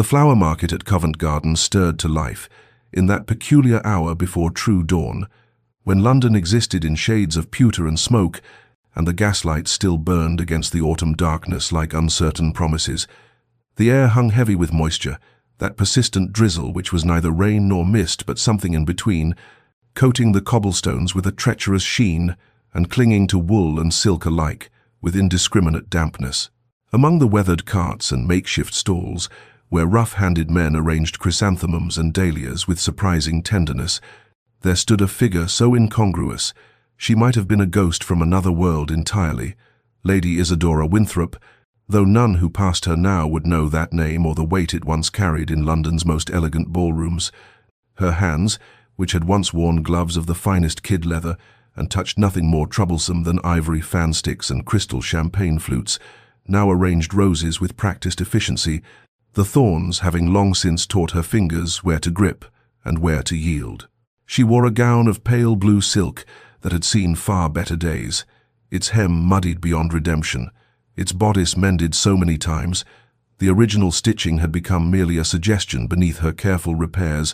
The flower market at Covent Garden stirred to life, in that peculiar hour before true dawn, when London existed in shades of pewter and smoke, and the gaslight still burned against the autumn darkness like uncertain promises. The air hung heavy with moisture, that persistent drizzle which was neither rain nor mist but something in between, coating the cobblestones with a treacherous sheen and clinging to wool and silk alike with indiscriminate dampness. Among the weathered carts and makeshift stalls, where rough-handed men arranged chrysanthemums and dahlias with surprising tenderness, there stood a figure so incongruous she might have been a ghost from another world entirely, Lady Isadora Winthrop, though none who passed her now would know that name or the weight it once carried in London's most elegant ballrooms. Her hands, which had once worn gloves of the finest kid leather and touched nothing more troublesome than ivory fan sticks and crystal champagne flutes, now arranged roses with practiced efficiency, the thorns having long since taught her fingers where to grip and where to yield. She wore a gown of pale blue silk that had seen far better days, its hem muddied beyond redemption, its bodice mended so many times. The original stitching had become merely a suggestion beneath her careful repairs,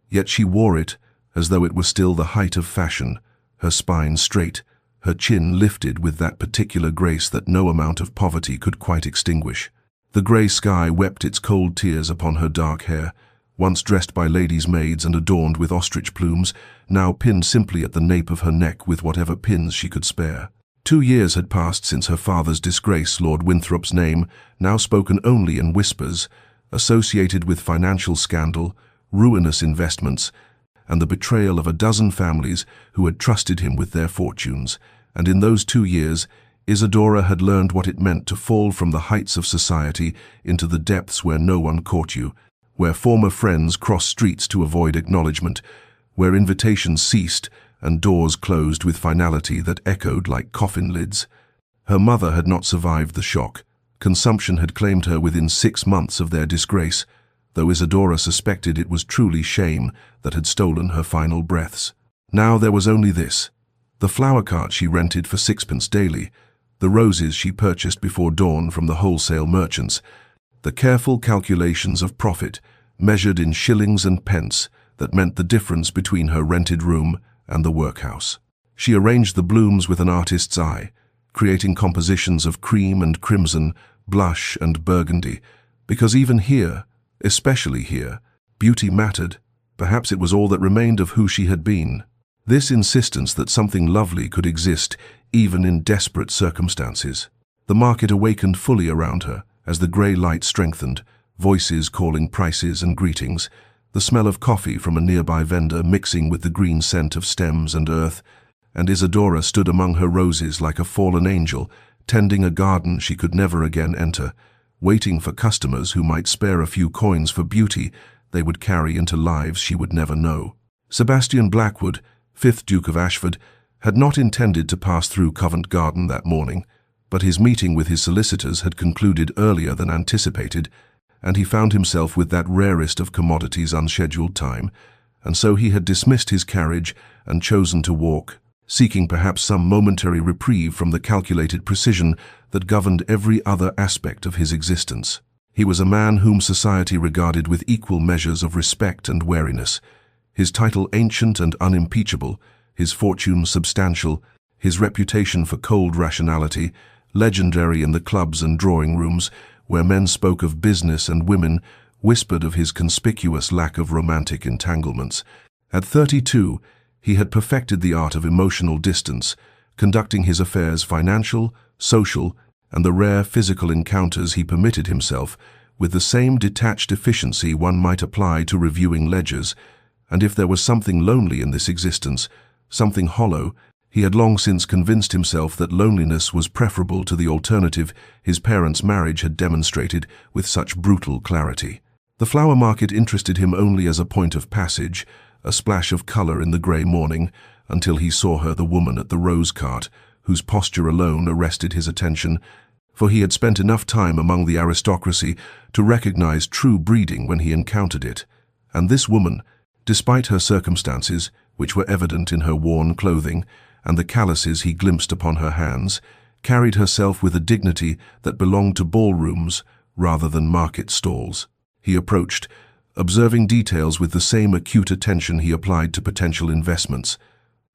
yet she wore it as though it were still the height of fashion, her spine straight, her chin lifted with that particular grace that no amount of poverty could quite extinguish. The grey sky wept its cold tears upon her dark hair, once dressed by ladies' maids and adorned with ostrich plumes, now pinned simply at the nape of her neck with whatever pins she could spare. 2 years had passed since her father's disgrace, Lord Winthrop's name, now spoken only in whispers, associated with financial scandal, ruinous investments, and the betrayal of a dozen families who had trusted him with their fortunes. And in those 2 years, Isadora had learned what it meant to fall from the heights of society into the depths where no one caught you, where former friends crossed streets to avoid acknowledgement, where invitations ceased and doors closed with finality that echoed like coffin lids. Her mother had not survived the shock. Consumption had claimed her within 6 months of their disgrace, though Isadora suspected it was truly shame that had stolen her final breaths. Now there was only this: the flower cart she rented for 6pence daily, the roses she purchased before dawn from the wholesale merchants, the careful calculations of profit, measured in shillings and pence, that meant the difference between her rented room and the workhouse. She arranged the blooms with an artist's eye, creating compositions of cream and crimson, blush and burgundy, because even here, especially here, beauty mattered. Perhaps it was all that remained of who she had been. This insistence that something lovely could exist even in desperate circumstances. The market awakened fully around her as the grey light strengthened, voices calling prices and greetings, the smell of coffee from a nearby vendor mixing with the green scent of stems and earth, and Isadora stood among her roses like a fallen angel, tending a garden she could never again enter, waiting for customers who might spare a few coins for beauty they would carry into lives she would never know. Sebastian Blackwood, 5th Duke of Ashford, had not intended to pass through Covent Garden that morning, but his meeting with his solicitors had concluded earlier than anticipated, and he found himself with that rarest of commodities unscheduled time, and so he had dismissed his carriage and chosen to walk, seeking perhaps some momentary reprieve from the calculated precision that governed every other aspect of his existence. He was a man whom society regarded with equal measures of respect and wariness, his title ancient and unimpeachable, his fortune substantial, his reputation for cold rationality legendary in the clubs and drawing rooms, where men spoke of business and women whispered of his conspicuous lack of romantic entanglements. At 32, he had perfected the art of emotional distance, conducting his affairs financial, social, and the rare physical encounters he permitted himself with the same detached efficiency one might apply to reviewing ledgers, and if there was something lonely in this existence, something hollow, he had long since convinced himself that loneliness was preferable to the alternative his parents' marriage had demonstrated with such brutal clarity. The flower market interested him only as a point of passage, a splash of color in the grey morning, until he saw her, the woman at the rose cart, whose posture alone arrested his attention, for he had spent enough time among the aristocracy to recognize true breeding when he encountered it. And this woman, despite her circumstances, which were evident in her worn clothing, and the calluses he glimpsed upon her hands, carried herself with a dignity that belonged to ballrooms rather than market stalls. He approached, observing details with the same acute attention he applied to potential investments.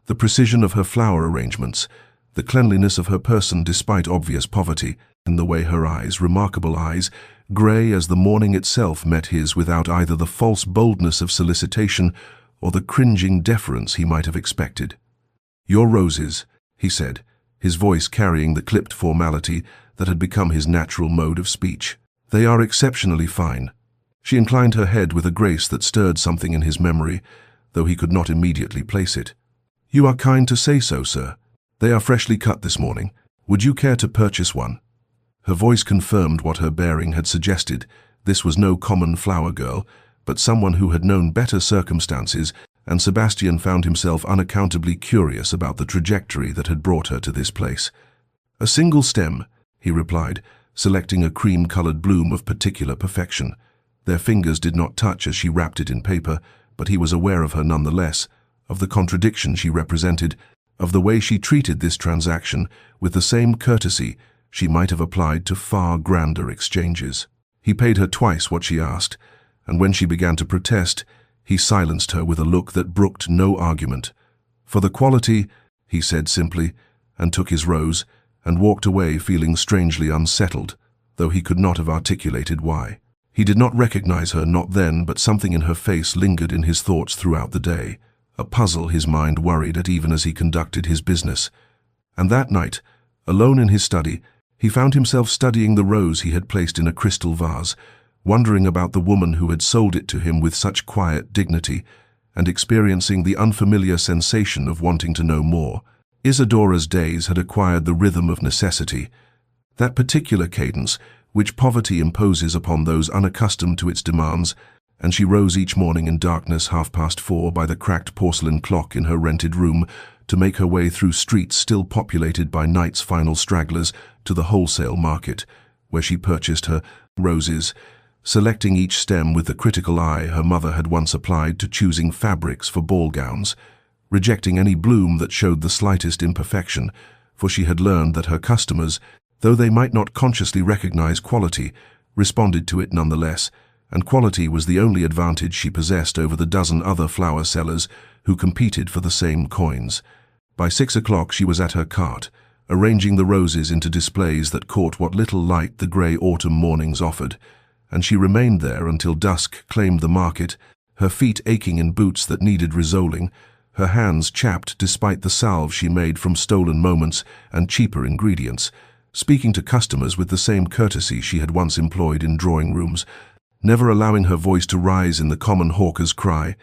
The precision of her flower arrangements, the cleanliness of her person despite obvious poverty, and the way her eyes, remarkable eyes, grey as the morning itself, met his without either the false boldness of solicitation or the cringing deference he might have expected. "Your roses," he said, his voice carrying the clipped formality that had become his natural mode of speech. "They are exceptionally fine." She inclined her head with a grace that stirred something in his memory, though he could not immediately place it. "You are kind to say so, sir. They are freshly cut this morning. Would you care to purchase one?" Her voice confirmed what her bearing had suggested. This was no common flower girl, but someone who had known better circumstances, and Sebastian found himself unaccountably curious about the trajectory that had brought her to this place. "A single stem," he replied, selecting a cream-colored bloom of particular perfection. Their fingers did not touch as she wrapped it in paper, but he was aware of her nonetheless, of the contradiction she represented, of the way she treated this transaction with the same courtesy she might have applied to far grander exchanges. He paid her twice what she asked, and when she began to protest, he silenced her with a look that brooked no argument. "For the quality," he said simply, and took his rose, and walked away feeling strangely unsettled, though he could not have articulated why. He did not recognize her, not then, but something in her face lingered in his thoughts throughout the day, a puzzle his mind worried at even as he conducted his business. And that night, alone in his study, he found himself studying the rose he had placed in a crystal vase, wondering about the woman who had sold it to him with such quiet dignity, and experiencing the unfamiliar sensation of wanting to know more. Isadora's days had acquired the rhythm of necessity, that particular cadence which poverty imposes upon those unaccustomed to its demands, and she rose each morning in darkness 4:30 by the cracked porcelain clock in her rented room to make her way through streets still populated by night's final stragglers to the wholesale market, where she purchased her roses, selecting each stem with the critical eye her mother had once applied to choosing fabrics for ball gowns, rejecting any bloom that showed the slightest imperfection, for she had learned that her customers, though they might not consciously recognize quality, responded to it nonetheless, and quality was the only advantage she possessed over the dozen other flower sellers who competed for the same coins. By 6 o'clock she was at her cart, arranging the roses into displays that caught what little light the grey autumn mornings offered, and she remained there until dusk claimed the market, her feet aching in boots that needed resoling, her hands chapped despite the salve she made from stolen moments and cheaper ingredients, speaking to customers with the same courtesy she had once employed in drawing rooms, never allowing her voice to rise in the common hawker's cry,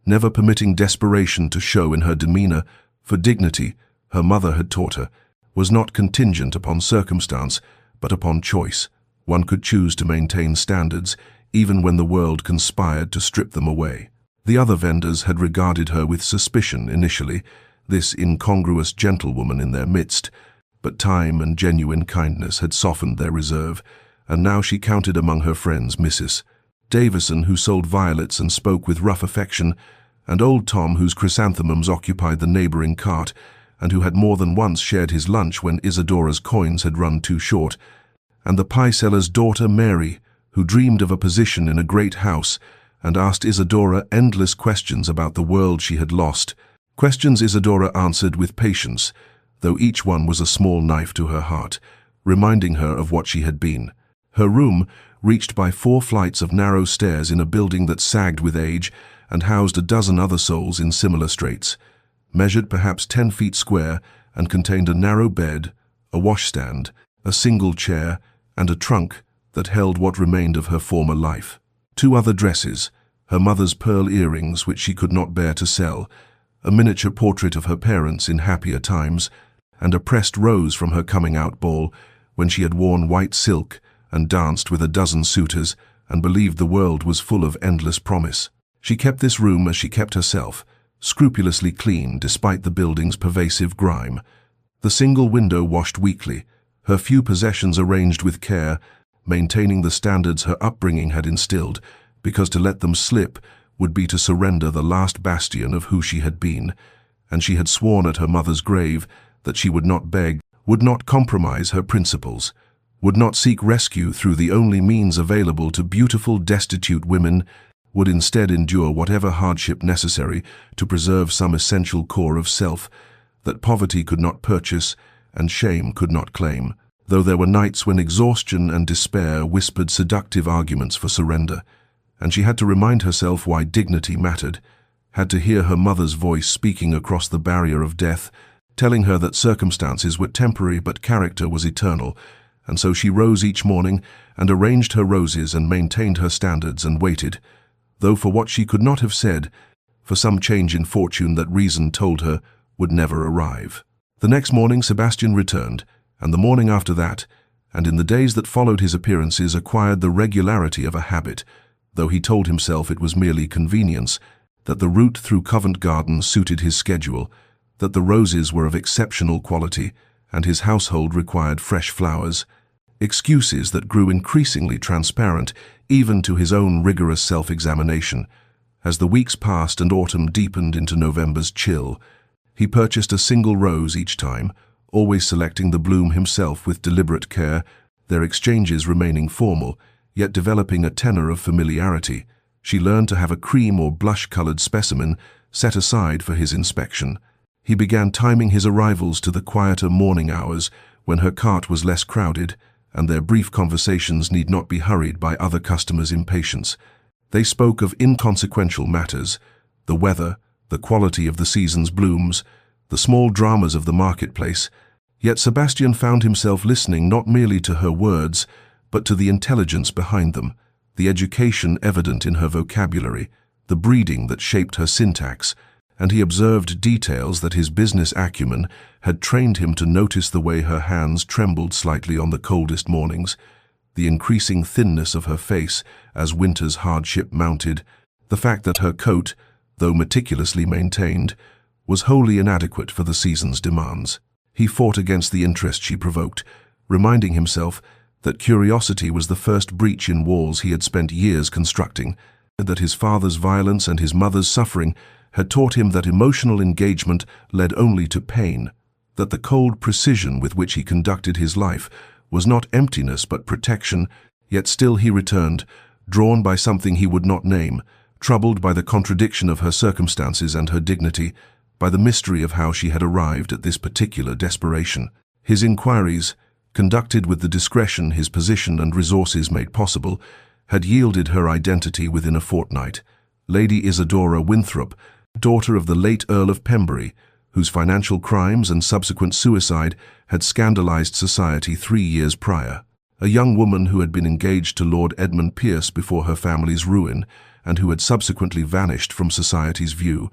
never permitting desperation to show in her demeanor, for dignity, her mother had taught her, was not contingent upon circumstance, but upon choice. One could choose to maintain standards, even when the world conspired to strip them away. The other vendors had regarded her with suspicion initially, this incongruous gentlewoman in their midst, but time and genuine kindness had softened their reserve, and now she counted among her friends Mrs. Davison, who sold violets and spoke with rough affection, and old Tom, whose chrysanthemums occupied the neighboring cart, and who had more than once shared his lunch when Isadora's coins had run too short, and the pie-seller's daughter Mary, who dreamed of a position in a great house and asked Isadora endless questions about the world she had lost, questions Isadora answered with patience, though each one was a small knife to her heart, reminding her of what she had been. Her room, reached by 4 flights of narrow stairs in a building that sagged with age and housed a dozen other souls in similar straits, measured perhaps 10 feet square and contained a narrow bed, a washstand, a single chair, and a trunk that held what remained of her former life. 2 other dresses, her mother's pearl earrings which she could not bear to sell, a miniature portrait of her parents in happier times, and a pressed rose from her coming-out ball when she had worn white silk and danced with a dozen suitors and believed the world was full of endless promise. She kept this room as she kept herself, scrupulously clean despite the building's pervasive grime. The single window washed weekly, her few possessions arranged with care, maintaining the standards her upbringing had instilled, because to let them slip would be to surrender the last bastion of who she had been, and she had sworn at her mother's grave that she would not beg, would not compromise her principles, would not seek rescue through the only means available to beautiful, destitute women, would instead endure whatever hardship necessary to preserve some essential core of self that poverty could not purchase and shame could not claim, though there were nights when exhaustion and despair whispered seductive arguments for surrender, and she had to remind herself why dignity mattered, had to hear her mother's voice speaking across the barrier of death, telling her that circumstances were temporary but character was eternal, and so she rose each morning and arranged her roses and maintained her standards and waited, though for what she could not have said, for some change in fortune that reason told her would never arrive. The next morning Sebastian returned, and the morning after that, and in the days that followed his appearances acquired the regularity of a habit, though he told himself it was merely convenience, that the route through Covent Garden suited his schedule, that the roses were of exceptional quality, and his household required fresh flowers, excuses that grew increasingly transparent even to his own rigorous self-examination. As the weeks passed and autumn deepened into November's chill, he purchased a single rose each time, always selecting the bloom himself with deliberate care, their exchanges remaining formal, yet developing a tenor of familiarity. She learned to have a cream or blush-colored specimen set aside for his inspection. He began timing his arrivals to the quieter morning hours when her cart was less crowded, and their brief conversations need not be hurried by other customers' impatience. They spoke of inconsequential matters, the weather, the quality of the season's blooms, the small dramas of the marketplace, yet Sebastian found himself listening not merely to her words, but to the intelligence behind them, the education evident in her vocabulary, the breeding that shaped her syntax, and he observed details that his business acumen had trained him to notice: the way her hands trembled slightly on the coldest mornings, the increasing thinness of her face as winter's hardship mounted, the fact that her coat, though meticulously maintained, was wholly inadequate for the season's demands. He fought against the interest she provoked, reminding himself that curiosity was the first breach in walls he had spent years constructing, and that his father's violence and his mother's suffering had taught him that emotional engagement led only to pain, that the cold precision with which he conducted his life was not emptiness but protection, yet still he returned, drawn by something he would not name, troubled by the contradiction of her circumstances and her dignity, by the mystery of how she had arrived at this particular desperation. His inquiries, conducted with the discretion his position and resources made possible, had yielded her identity within a fortnight. Lady Isadora Winthrop, daughter of the late Earl of Pembury, whose financial crimes and subsequent suicide had scandalized society 3 years prior. A young woman who had been engaged to Lord Edmund Pierce before her family's ruin, and who had subsequently vanished from society's view,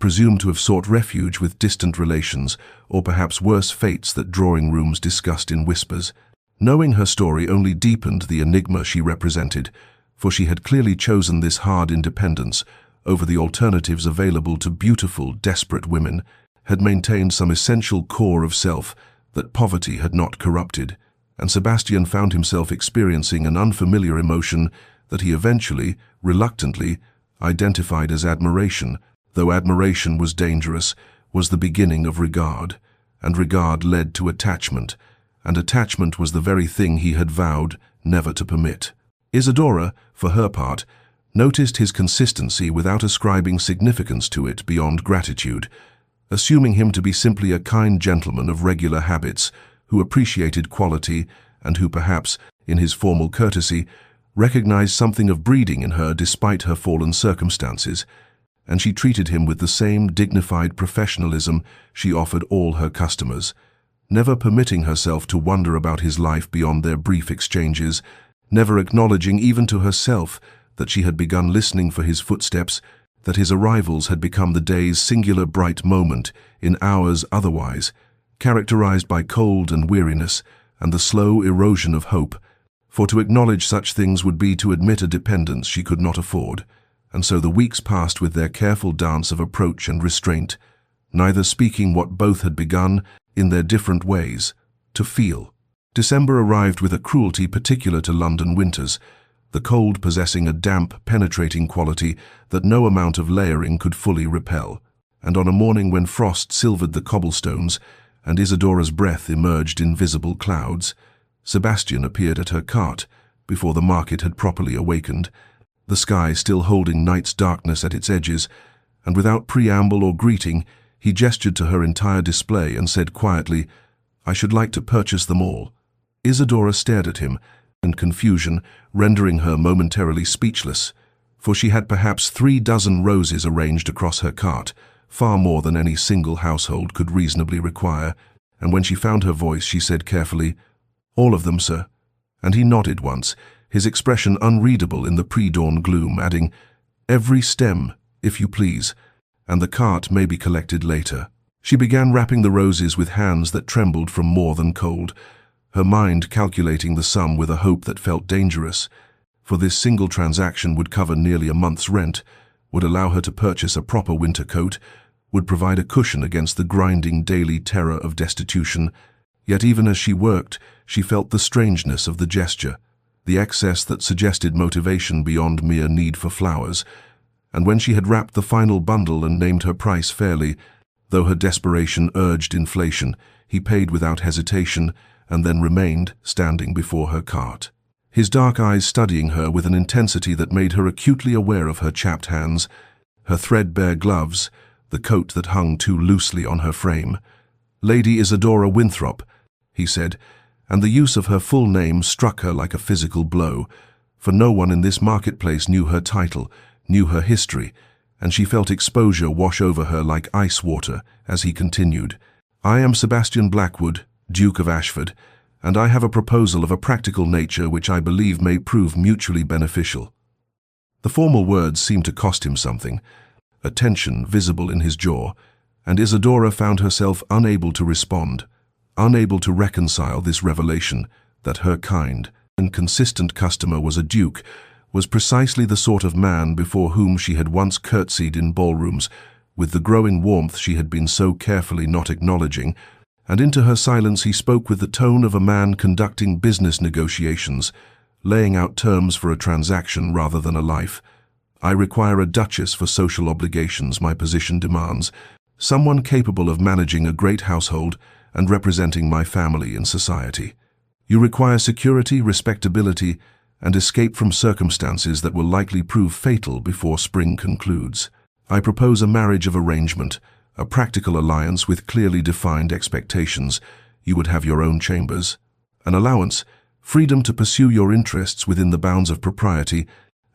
presumed to have sought refuge with distant relations, or perhaps worse fates that drawing rooms discussed in whispers. Knowing her story only deepened the enigma she represented, for she had clearly chosen this hard independence over the alternatives available to beautiful, desperate women, had maintained some essential core of self that poverty had not corrupted, and Sebastian found himself experiencing an unfamiliar emotion that he eventually, reluctantly, identified as admiration. Though admiration was dangerous, was the beginning of regard, and regard led to attachment, and attachment was the very thing he had vowed never to permit. Isadora, for her part, noticed his consistency without ascribing significance to it beyond gratitude, assuming him to be simply a kind gentleman of regular habits who appreciated quality and who perhaps, in his formal courtesy, recognized something of breeding in her despite her fallen circumstances, and she treated him with the same dignified professionalism she offered all her customers, never permitting herself to wonder about his life beyond their brief exchanges, never acknowledging even to herself that she had begun listening for his footsteps, that his arrivals had become the day's singular bright moment in hours otherwise characterized by cold and weariness and the slow erosion of hope, for to acknowledge such things would be to admit a dependence she could not afford. And so the weeks passed with their careful dance of approach and restraint, neither speaking what both had begun, in their different ways, to feel. December arrived with a cruelty particular to London winters, the cold possessing a damp, penetrating quality that no amount of layering could fully repel. And on a morning when frost silvered the cobblestones, and Isadora's breath emerged in visible clouds, Sebastian appeared at her cart, before the market had properly awakened, the sky still holding night's darkness at its edges, and without preamble or greeting, he gestured to her entire display and said quietly, "I should like to purchase them all." Isadora stared at him, in confusion, rendering her momentarily speechless, for she had perhaps 36 roses arranged across her cart, far more than any single household could reasonably require, and when she found her voice she said carefully, "All of them, sir." And he nodded once, his expression unreadable in the pre-dawn gloom, adding, "Every stem, if you please, and the cart may be collected later." She began wrapping the roses with hands that trembled from more than cold, her mind calculating the sum with a hope that felt dangerous, for this single transaction would cover nearly a month's rent, would allow her to purchase a proper winter coat, would provide a cushion against the grinding daily terror of destitution. Yet even as she worked, she felt the strangeness of the gesture, the excess that suggested motivation beyond mere need for flowers, and when she had wrapped the final bundle and named her price fairly, though her desperation urged inflation, he paid without hesitation and then remained standing before her cart, his dark eyes studying her with an intensity that made her acutely aware of her chapped hands, her threadbare gloves, the coat that hung too loosely on her frame. "Lady Isadora Winthrop," he said, and the use of her full name struck her like a physical blow, for no one in this marketplace knew her title, knew her history, and she felt exposure wash over her like ice water as he continued, "I am Sebastian Blackwood, Duke of Ashford, and I have a proposal of a practical nature which I believe may prove mutually beneficial." The formal words seemed to cost him something, a tension visible in his jaw, and Isadora found herself unable to respond, unable to reconcile this revelation that her kind and consistent customer was a duke, was precisely the sort of man before whom she had once curtsied in ballrooms, with the growing warmth she had been so carefully not acknowledging, and into her silence he spoke with the tone of a man conducting business negotiations, laying out terms for a transaction rather than a life. "I require a duchess for social obligations my position demands, someone capable of managing a great household and representing my family in society. You require security, respectability, and escape from circumstances that will likely prove fatal before spring concludes. I propose a marriage of arrangement, a practical alliance with clearly defined expectations. You would have your own chambers, an allowance, freedom to pursue your interests within the bounds of propriety,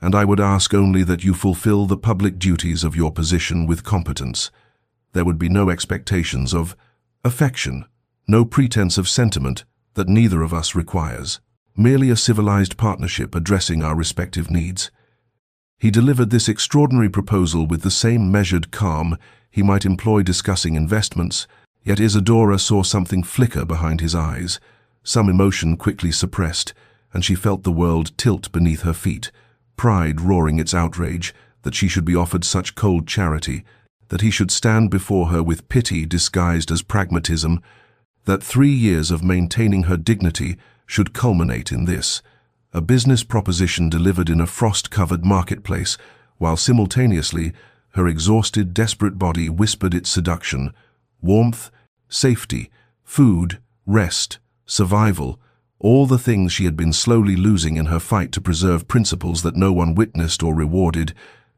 and I would ask only that you fulfill the public duties of your position with competence. There would be no expectations of affection, no pretense of sentiment that neither of us requires, merely a civilized partnership addressing our respective needs." He delivered this extraordinary proposal with the same measured calm he might employ discussing investments, yet Isadora saw something flicker behind his eyes, some emotion quickly suppressed, and she felt the world tilt beneath her feet, pride roaring its outrage that she should be offered such cold charity, that he should stand before her with pity disguised as pragmatism, that 3 years of maintaining her dignity should culminate in this, a business proposition delivered in a frost-covered marketplace, while simultaneously her exhausted, desperate body whispered its seduction, warmth, safety, food, rest, survival, all the things she had been slowly losing in her fight to preserve principles that no one witnessed or rewarded,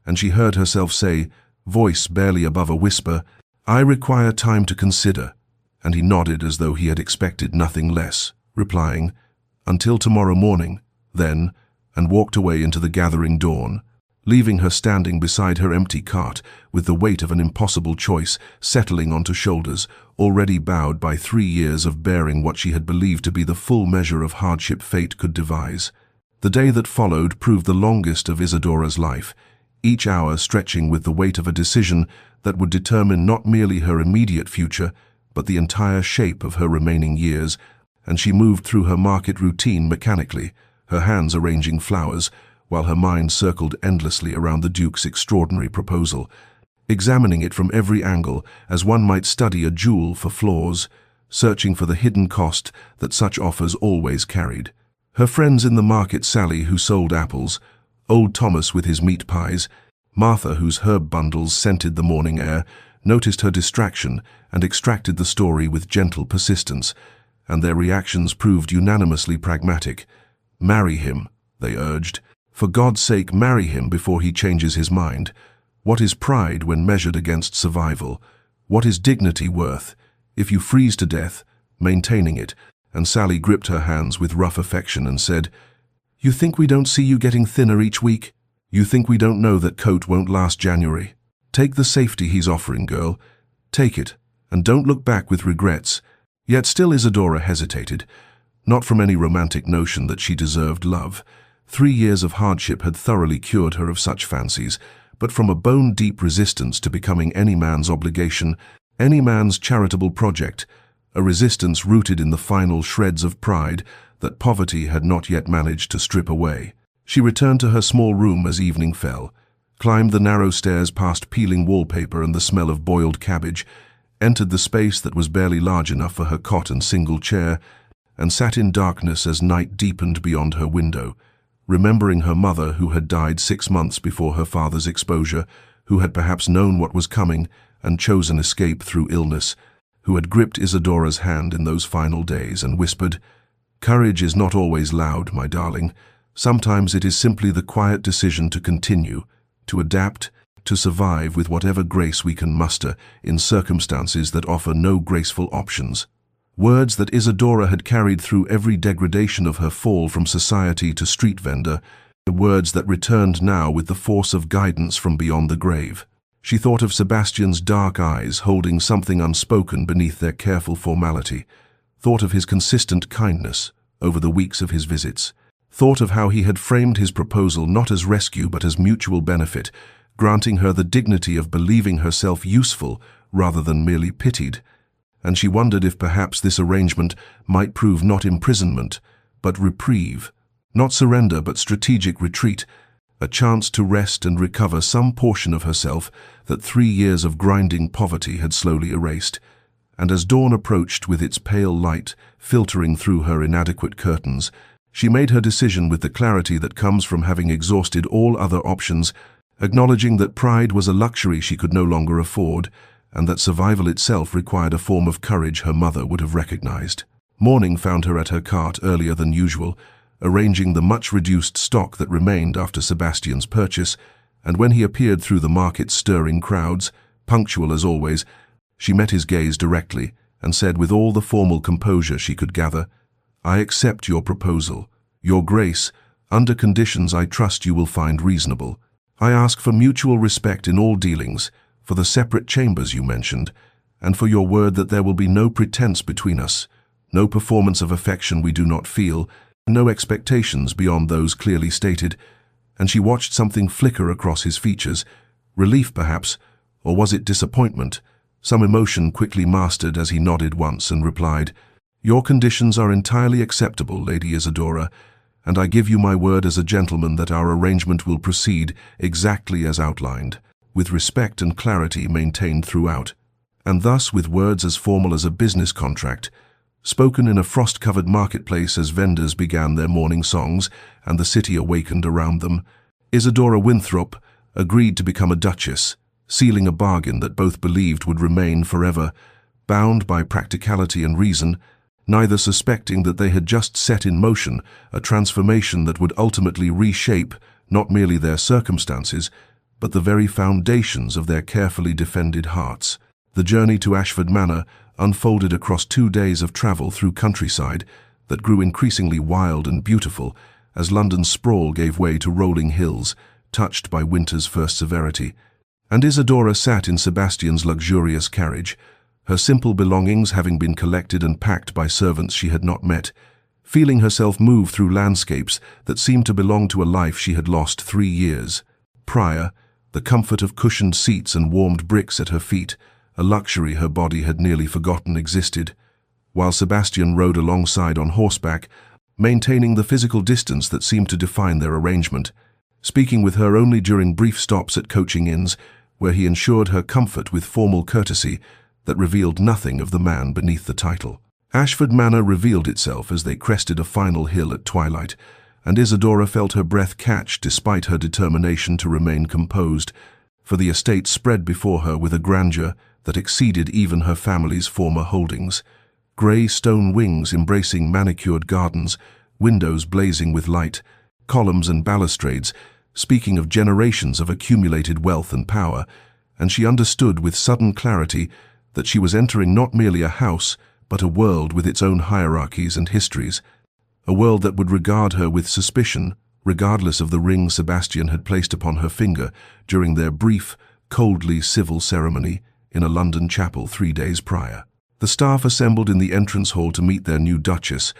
and she heard herself say, voice barely above a whisper, "I require time to consider," and he nodded as though he had expected nothing less, replying, "Until tomorrow morning, then," and walked away into the gathering dawn, leaving her standing beside her empty cart with the weight of an impossible choice settling onto shoulders already bowed by 3 years of bearing what she had believed to be the full measure of hardship fate could devise. The day that followed proved the longest of Isadora's life, each hour stretching with the weight of a decision that would determine not merely her immediate future, but the entire shape of her remaining years, and she moved through her market routine mechanically, her hands arranging flowers, while her mind circled endlessly around the Duke's extraordinary proposal, examining it from every angle as one might study a jewel for flaws, searching for the hidden cost that such offers always carried. Her friends in the market, Sally, who sold apples, old Thomas with his meat pies, Martha, whose herb bundles scented the morning air, noticed her distraction and extracted the story with gentle persistence, and their reactions proved unanimously pragmatic. "Marry him," they urged. "For God's sake, marry him before he changes his mind. What is pride when measured against survival? What is dignity worth? If you freeze to death, maintaining it." And Sally gripped her hands with rough affection and said, "You think we don't see you getting thinner each week? You think we don't know that coat won't last January? Take the safety he's offering, girl. Take it, and don't look back with regrets." Yet still Isadora hesitated, not from any romantic notion that she deserved love. 3 years of hardship had thoroughly cured her of such fancies, but from a bone-deep resistance to becoming any man's obligation, any man's charitable project, a resistance rooted in the final shreds of pride that poverty had not yet managed to strip away. She returned to her small room as evening fell, climbed the narrow stairs past peeling wallpaper and the smell of boiled cabbage, entered the space that was barely large enough for her cot and single chair, and sat in darkness as night deepened beyond her window, remembering her mother who had died 6 months before her father's exposure, who had perhaps known what was coming and chosen escape through illness, who had gripped Isadora's hand in those final days and whispered, "Courage is not always loud, my darling. Sometimes it is simply the quiet decision to continue, to adapt, to survive with whatever grace we can muster in circumstances that offer no graceful options." Words that Isadora had carried through every degradation of her fall from society to street vendor, words that returned now with the force of guidance from beyond the grave. She thought of Sebastian's dark eyes holding something unspoken beneath their careful formality, thought of his consistent kindness over the weeks of his visits, thought of how he had framed his proposal not as rescue but as mutual benefit, granting her the dignity of believing herself useful rather than merely pitied. And she wondered if perhaps this arrangement might prove not imprisonment, but reprieve, not surrender but strategic retreat, a chance to rest and recover some portion of herself that 3 years of grinding poverty had slowly erased. And as dawn approached with its pale light filtering through her inadequate curtains, she made her decision with the clarity that comes from having exhausted all other options, acknowledging that pride was a luxury she could no longer afford, and that survival itself required a form of courage her mother would have recognized. Morning found her at her cart earlier than usual, arranging the much-reduced stock that remained after Sebastian's purchase, and when he appeared through the market's stirring crowds, punctual as always, she met his gaze directly and said with all the formal composure she could gather, "I accept your proposal, Your Grace, under conditions I trust you will find reasonable. I ask for mutual respect in all dealings, for the separate chambers you mentioned, and for your word that there will be no pretense between us, no performance of affection we do not feel, no expectations beyond those clearly stated." And she watched something flicker across his features, relief perhaps, or was it disappointment? Some emotion quickly mastered as he nodded once and replied, "Your conditions are entirely acceptable, Lady Isadora, and I give you my word as a gentleman that our arrangement will proceed exactly as outlined, with respect and clarity maintained throughout." And thus, with words as formal as a business contract, spoken in a frost-covered marketplace as vendors began their morning songs and the city awakened around them, Isadora Winthrop agreed to become a duchess, sealing a bargain that both believed would remain forever, bound by practicality and reason, neither suspecting that they had just set in motion a transformation that would ultimately reshape not merely their circumstances, but the very foundations of their carefully defended hearts. The journey to Ashford Manor unfolded across 2 days of travel through countryside that grew increasingly wild and beautiful as London's sprawl gave way to rolling hills, touched by winter's first severity. And Isadora sat in Sebastian's luxurious carriage, her simple belongings having been collected and packed by servants she had not met, feeling herself move through landscapes that seemed to belong to a life she had lost 3 years prior, the comfort of cushioned seats and warmed bricks at her feet, a luxury her body had nearly forgotten existed, while Sebastian rode alongside on horseback, maintaining the physical distance that seemed to define their arrangement, speaking with her only during brief stops at coaching inns, where he ensured her comfort with formal courtesy that revealed nothing of the man beneath the title. Ashford Manor revealed itself as they crested a final hill at twilight, and Isadora felt her breath catch despite her determination to remain composed, for the estate spread before her with a grandeur that exceeded even her family's former holdings. grey stone wings embracing manicured gardens, windows blazing with light, columns and balustrades, speaking of generations of accumulated wealth and power, and she understood with sudden clarity that she was entering not merely a house, but a world with its own hierarchies and histories, a world that would regard her with suspicion, regardless of the ring Sebastian had placed upon her finger during their brief, coldly civil ceremony in a London chapel 3 days prior. The staff assembled in the entrance hall to meet their new Duchess,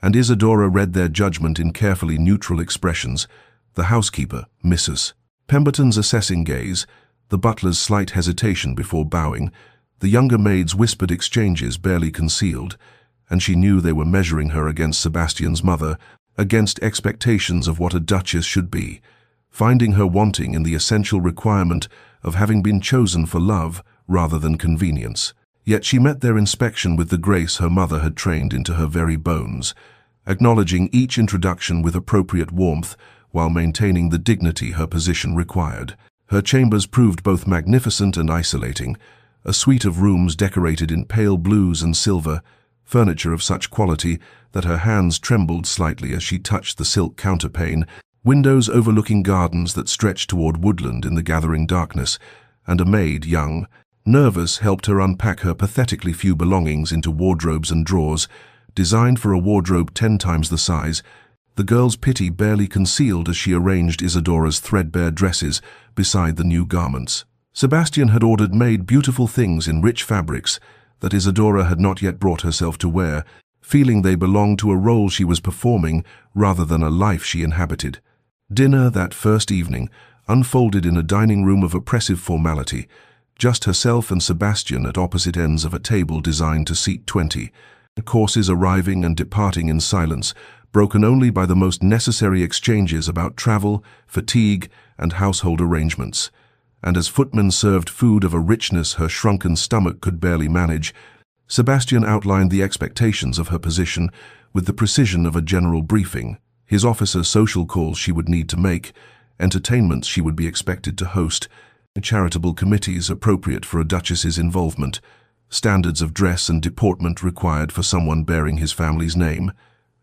and Isadora read their judgment in carefully neutral expressions: the housekeeper, Mrs. Pemberton's assessing gaze, the butler's slight hesitation before bowing, the younger maid's whispered exchanges barely concealed, and she knew they were measuring her against Sebastian's mother, against expectations of what a duchess should be, finding her wanting in the essential requirement of having been chosen for love rather than convenience. Yet she met their inspection with the grace her mother had trained into her very bones, acknowledging each introduction with appropriate warmth while maintaining the dignity her position required. Her chambers proved both magnificent and isolating, a suite of rooms decorated in pale blues and silver, furniture of such quality that her hands trembled slightly as she touched the silk counterpane, windows overlooking gardens that stretched toward woodland in the gathering darkness, and a maid, young, nervous, helped her unpack her pathetically few belongings into wardrobes and drawers, designed for a wardrobe 10 times the size. The girl's pity barely concealed as she arranged Isadora's threadbare dresses beside the new garments. Sebastian had ordered made beautiful things in rich fabrics that Isadora had not yet brought herself to wear, feeling they belonged to a role she was performing rather than a life she inhabited. Dinner that first evening unfolded in a dining room of oppressive formality, just herself and Sebastian at opposite ends of a table designed to seat 20, courses arriving and departing in silence, broken only by the most necessary exchanges about travel, fatigue, and household arrangements. And as footmen served food of a richness her shrunken stomach could barely manage, Sebastian outlined the expectations of her position with the precision of a general briefing: his officer social calls she would need to make, entertainments she would be expected to host, charitable committees appropriate for a duchess's involvement, standards of dress and deportment required for someone bearing his family's name.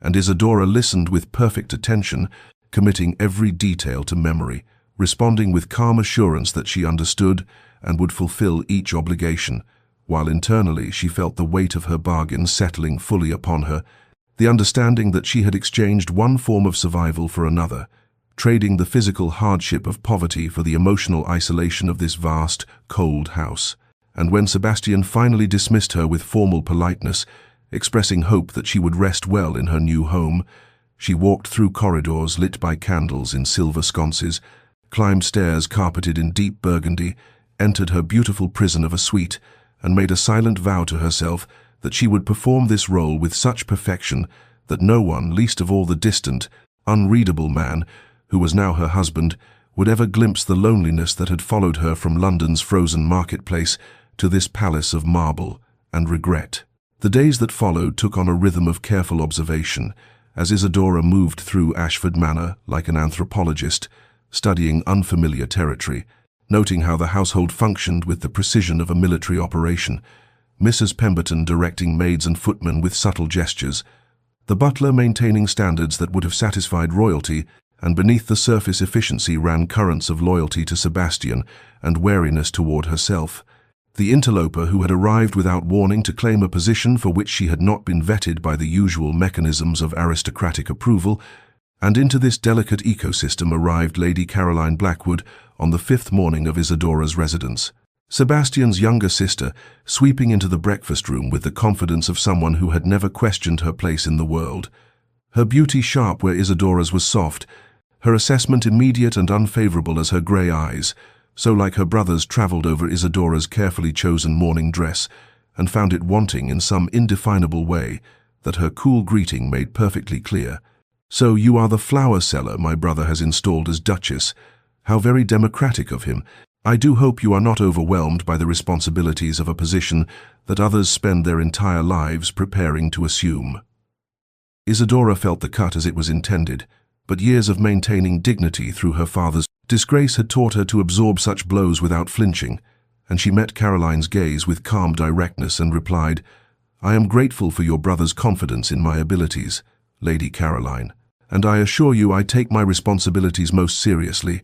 And Isadora listened with perfect attention, committing every detail to memory, responding with calm assurance that she understood and would fulfill each obligation, while internally she felt the weight of her bargain settling fully upon her, the understanding that she had exchanged one form of survival for another, trading the physical hardship of poverty for the emotional isolation of this vast, cold house. And when Sebastian finally dismissed her with formal politeness, expressing hope that she would rest well in her new home, she walked through corridors lit by candles in silver sconces, climbed stairs carpeted in deep burgundy, entered her beautiful prison of a suite, and made a silent vow to herself that she would perform this role with such perfection that no one, least of all the distant, unreadable man, who was now her husband, would ever glimpse the loneliness that had followed her from London's frozen marketplace to this palace of marble and regret. The days that followed took on a rhythm of careful observation, as Isadora moved through Ashford Manor like an anthropologist, studying unfamiliar territory, noting how the household functioned with the precision of a military operation, Mrs. Pemberton directing maids and footmen with subtle gestures, the butler maintaining standards that would have satisfied royalty, and beneath the surface efficiency ran currents of loyalty to Sebastian and wariness toward herself. The interloper who had arrived without warning to claim a position for which she had not been vetted by the usual mechanisms of aristocratic approval, and into this delicate ecosystem arrived Lady Caroline Blackwood on the 5th morning of Isadora's residence. Sebastian's younger sister, sweeping into the breakfast room with the confidence of someone who had never questioned her place in the world. Her beauty sharp where Isadora's was soft, her assessment immediate and unfavorable as her grey eyes, so like her brother's, travelled over Isadora's carefully chosen morning dress and found it wanting in some indefinable way that her cool greeting made perfectly clear. "So you are the flower seller my brother has installed as Duchess. How very democratic of him. I do hope you are not overwhelmed by the responsibilities of a position that others spend their entire lives preparing to assume." Isadora felt the cut as it was intended, but years of maintaining dignity through her father's disgrace had taught her to absorb such blows without flinching, and she met Caroline's gaze with calm directness and replied, "I am grateful for your brother's confidence in my abilities, Lady Caroline, and I assure you I take my responsibilities most seriously.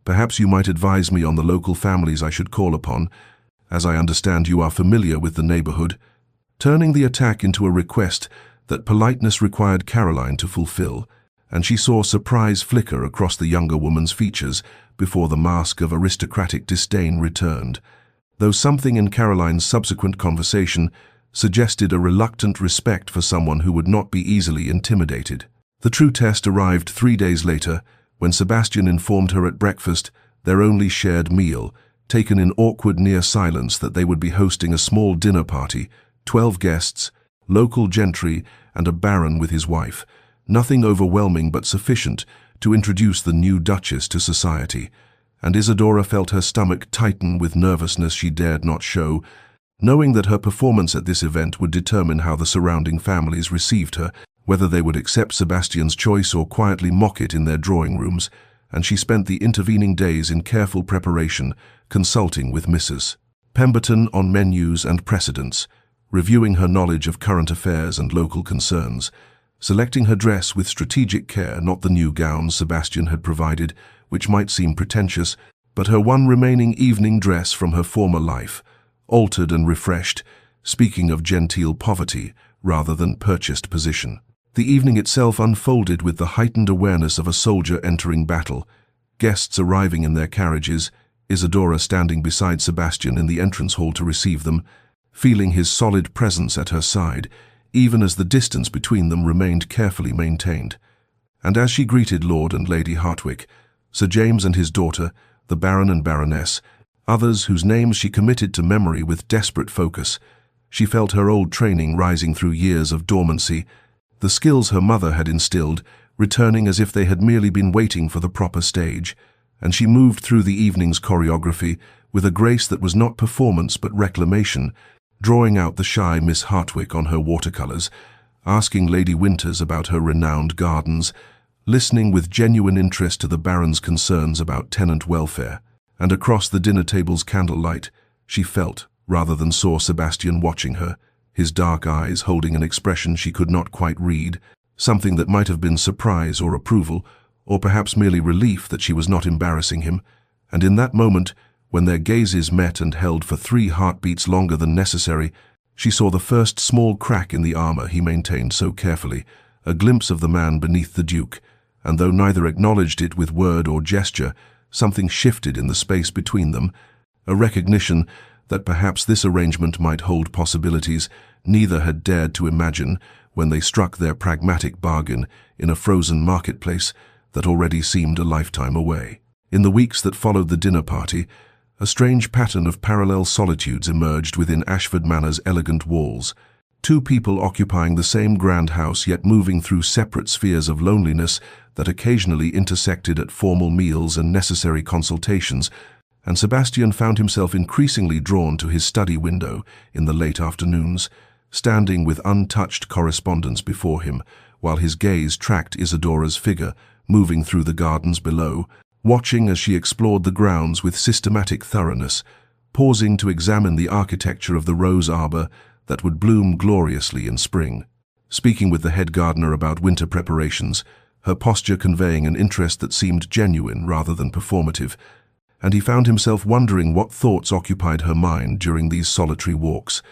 Perhaps you might advise me on the local families I should call upon, as I understand you are familiar with the neighborhood," turning the attack into a request that politeness required Caroline to fulfill, and she saw surprise flicker across the younger woman's features before the mask of aristocratic disdain returned, though something in Caroline's subsequent conversation suggested a reluctant respect for someone who would not be easily intimidated. The true test arrived 3 days later, when Sebastian informed her at breakfast, their only shared meal, taken in awkward near silence, that they would be hosting a small dinner party, 12 guests, local gentry, and a baron with his wife. Nothing overwhelming but sufficient to introduce the new Duchess to society, and Isadora felt her stomach tighten with nervousness she dared not show, knowing that her performance at this event would determine how the surrounding families received her, whether they would accept Sebastian's choice or quietly mock it in their drawing rooms, and she spent the intervening days in careful preparation, consulting with Mrs. Pemberton on menus and precedents, reviewing her knowledge of current affairs and local concerns, selecting her dress with strategic care, not the new gowns Sebastian had provided, which might seem pretentious, but her one remaining evening dress from her former life, altered and refreshed, speaking of genteel poverty rather than purchased position. The evening itself unfolded with the heightened awareness of a soldier entering battle, guests arriving in their carriages, Isadora standing beside Sebastian in the entrance hall to receive them, feeling his solid presence at her side, even as the distance between them remained carefully maintained. And as she greeted Lord and Lady Hartwick, Sir James and his daughter, the Baron and Baroness, others whose names she committed to memory with desperate focus, she felt her old training rising through years of dormancy, the skills her mother had instilled returning as if they had merely been waiting for the proper stage, and she moved through the evening's choreography with a grace that was not performance but reclamation, drawing out the shy Miss Hartwick on her watercolors, asking Lady Winters about her renowned gardens, listening with genuine interest to the Baron's concerns about tenant welfare, and across the dinner table's candlelight, she felt, rather than saw, Sebastian watching her, his dark eyes holding an expression she could not quite read, something that might have been surprise or approval, or perhaps merely relief that she was not embarrassing him, and in that moment, when their gazes met and held for 3 heartbeats longer than necessary, she saw the first small crack in the armor he maintained so carefully, a glimpse of the man beneath the Duke, and though neither acknowledged it with word or gesture, something shifted in the space between them, a recognition that perhaps this arrangement might hold possibilities neither had dared to imagine when they struck their pragmatic bargain in a frozen marketplace that already seemed a lifetime away. In the weeks that followed the dinner party, a strange pattern of parallel solitudes emerged within Ashford Manor's elegant walls, 2 people occupying the same grand house yet moving through separate spheres of loneliness that occasionally intersected at formal meals and necessary consultations, and Sebastian found himself increasingly drawn to his study window in the late afternoons, standing with untouched correspondence before him, while his gaze tracked Isadora's figure moving through the gardens below, watching as she explored the grounds with systematic thoroughness, pausing to examine the architecture of the rose arbor that would bloom gloriously in spring. Speaking with the head gardener about winter preparations, her posture conveying an interest that seemed genuine rather than performative, and he found himself wondering what thoughts occupied her mind during these solitary walks,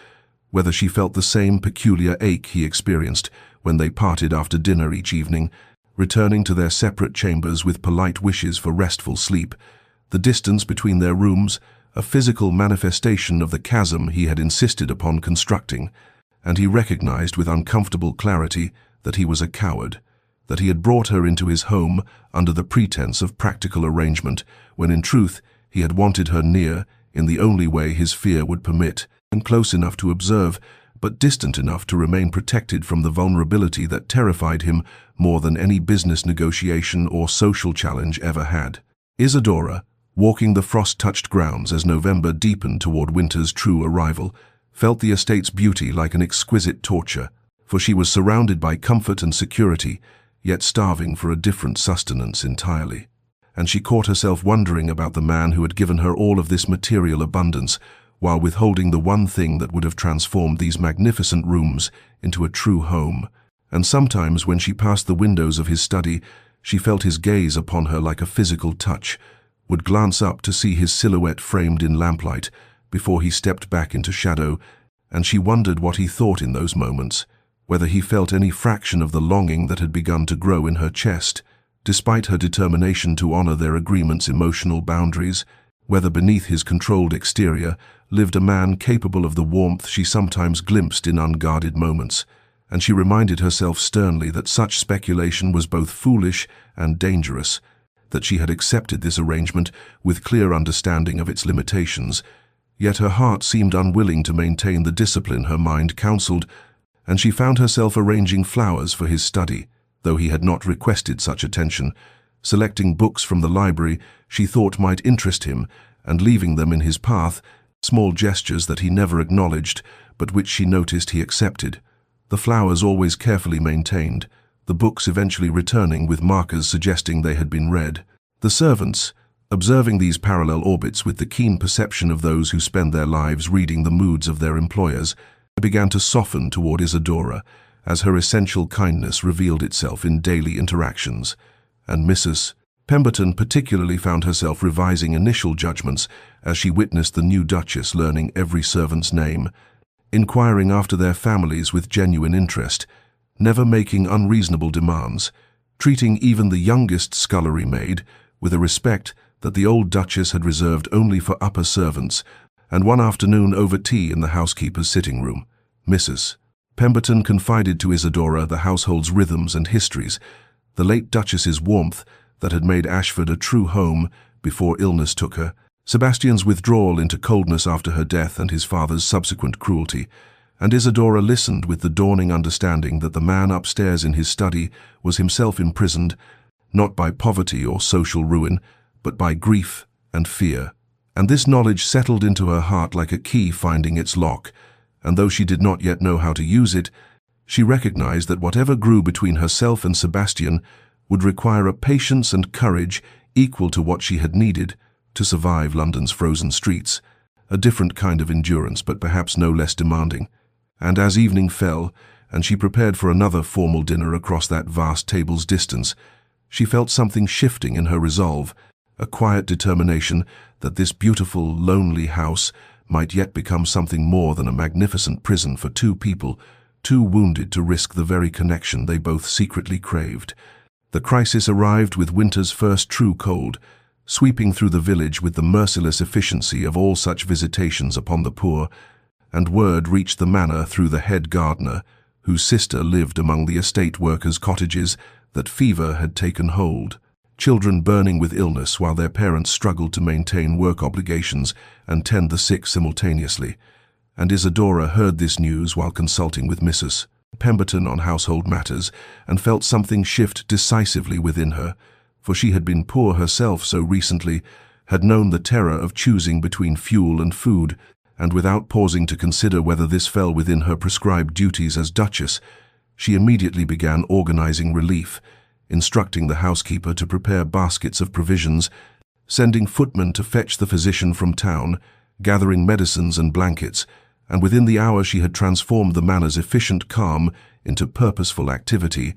whether she felt the same peculiar ache he experienced when they parted after dinner each evening, returning to their separate chambers with polite wishes for restful sleep, the distance between their rooms a physical manifestation of the chasm he had insisted upon constructing, and he recognized with uncomfortable clarity that he was a coward, that he had brought her into his home under the pretense of practical arrangement, when in truth he had wanted her near in the only way his fear would permit, and close enough to observe, but distant enough to remain protected from the vulnerability that terrified him more than any business negotiation or social challenge ever had. Isadora, walking the frost-touched grounds as November deepened toward winter's true arrival, felt the estate's beauty like an exquisite torture, for she was surrounded by comfort and security, yet starving for a different sustenance entirely. And she caught herself wondering about the man who had given her all of this material abundance, while withholding the one thing that would have transformed these magnificent rooms into a true home. And sometimes when she passed the windows of his study, she felt his gaze upon her like a physical touch, would glance up to see his silhouette framed in lamplight before he stepped back into shadow, and she wondered what he thought in those moments, whether he felt any fraction of the longing that had begun to grow in her chest, despite her determination to honor their agreement's emotional boundaries, whether beneath his controlled exterior lived a man capable of the warmth she sometimes glimpsed in unguarded moments, and she reminded herself sternly that such speculation was both foolish and dangerous, that she had accepted this arrangement with clear understanding of its limitations, yet her heart seemed unwilling to maintain the discipline her mind counseled, and she found herself arranging flowers for his study, though he had not requested such attention, selecting books from the library she thought might interest him, and leaving them in his path, small gestures that he never acknowledged, but which she noticed he accepted. The flowers always carefully maintained, the books eventually returning with markers suggesting they had been read. The servants, observing these parallel orbits with the keen perception of those who spend their lives reading the moods of their employers, began to soften toward Isadora as her essential kindness revealed itself in daily interactions, and Mrs. Pemberton particularly found herself revising initial judgments as she witnessed the new Duchess learning every servant's name, inquiring after their families with genuine interest, never making unreasonable demands, treating even the youngest scullery maid with a respect that the old Duchess had reserved only for upper servants, and one afternoon over tea in the housekeeper's sitting room, Mrs. Pemberton confided to Isadora the household's rhythms and histories, the late Duchess's warmth that had made Ashford a true home before illness took her, Sebastian's withdrawal into coldness after her death and his father's subsequent cruelty, and Isadora listened with the dawning understanding that the man upstairs in his study was himself imprisoned, not by poverty or social ruin, but by grief and fear. And this knowledge settled into her heart like a key finding its lock, and though she did not yet know how to use it, she recognized that whatever grew between herself and Sebastian would require a patience and courage equal to what she had needed to survive London's frozen streets, a different kind of endurance but perhaps no less demanding. And as evening fell, and she prepared for another formal dinner across that vast table's distance, she felt something shifting in her resolve, a quiet determination that this beautiful, lonely house might yet become something more than a magnificent prison for two people, too wounded to risk the very connection they both secretly craved. The crisis arrived with winter's first true cold, sweeping through the village with the merciless efficiency of all such visitations upon the poor, and word reached the manor through the head gardener, whose sister lived among the estate workers' cottages, that fever had taken hold, children burning with illness while their parents struggled to maintain work obligations and tend the sick simultaneously. And Isadora heard this news while consulting with Mrs. Pemberton on household matters, and felt something shift decisively within her, for she had been poor herself so recently, had known the terror of choosing between fuel and food, and without pausing to consider whether this fell within her prescribed duties as Duchess, she immediately began organizing relief, instructing the housekeeper to prepare baskets of provisions, sending footmen to fetch the physician from town, gathering medicines and blankets, and within the hour she had transformed the manor's efficient calm into purposeful activity,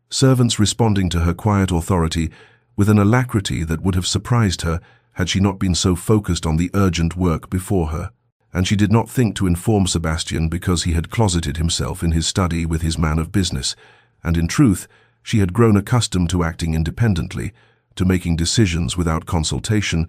servants responding to her quiet authority with an alacrity that would have surprised her had she not been so focused on the urgent work before her. And she did not think to inform Sebastian because he had closeted himself in his study with his man of business, and in truth, she had grown accustomed to acting independently, to making decisions without consultation,